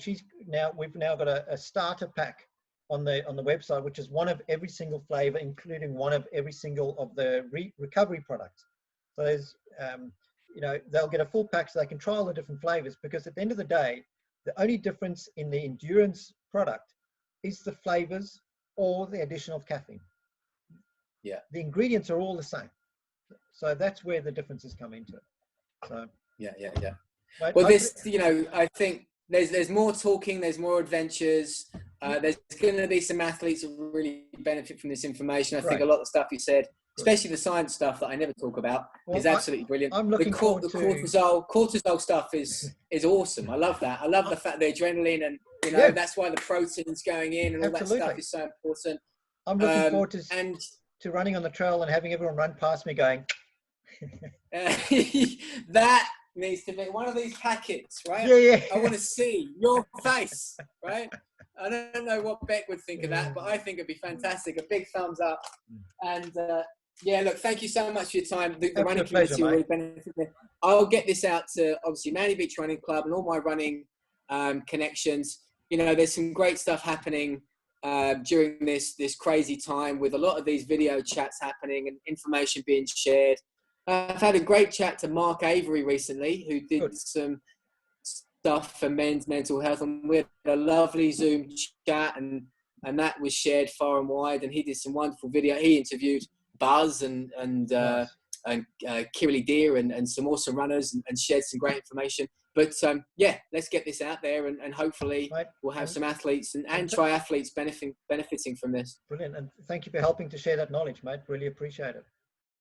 we've now got a starter pack on the website, which is one of every single flavor, including one of every single of the recovery products. So there's, you know, they'll get a full pack so they can try all the different flavors, because at the end of the day, the only difference in the endurance product is the flavors or the addition of caffeine. Yeah. The ingredients are all the same. So that's where the differences come into it. So yeah. Right, Well, this, you know, I think there's more talking, there's more adventures. There's going to be some athletes that really benefit from this information. I think a lot of the stuff you said, especially the science stuff that I never talk about, is absolutely brilliant. I'm looking forward to cortisol stuff is awesome. I love that. I love the fact the adrenaline, and you know, that's why the protein's going in and all that stuff is so important. I'm looking forward to running on the trail and having everyone run past me going. That needs to be one of these packets, right? Yeah. I want to see your face, right? I don't know what Beck would think of that, but I think it'd be fantastic. A big thumbs up. And yeah, look, thank you so much for your time. The running community will really benefit. I'll get this out to obviously Manly Beach Running Club and all my running connections. You know, there's some great stuff happening during this crazy time, with a lot of these video chats happening and information being shared. I've had a great chat to Mark Avery recently, who did some stuff for men's mental health, and we had a lovely Zoom chat, and that was shared far and wide. And he did some wonderful video. He interviewed Buzz and Kirili Deer and some awesome runners, and shared some great information. But yeah, let's get this out there, and hopefully we'll have some athletes and triathletes benefiting from this. Brilliant, and thank you for helping to share that knowledge, mate. Really appreciate it.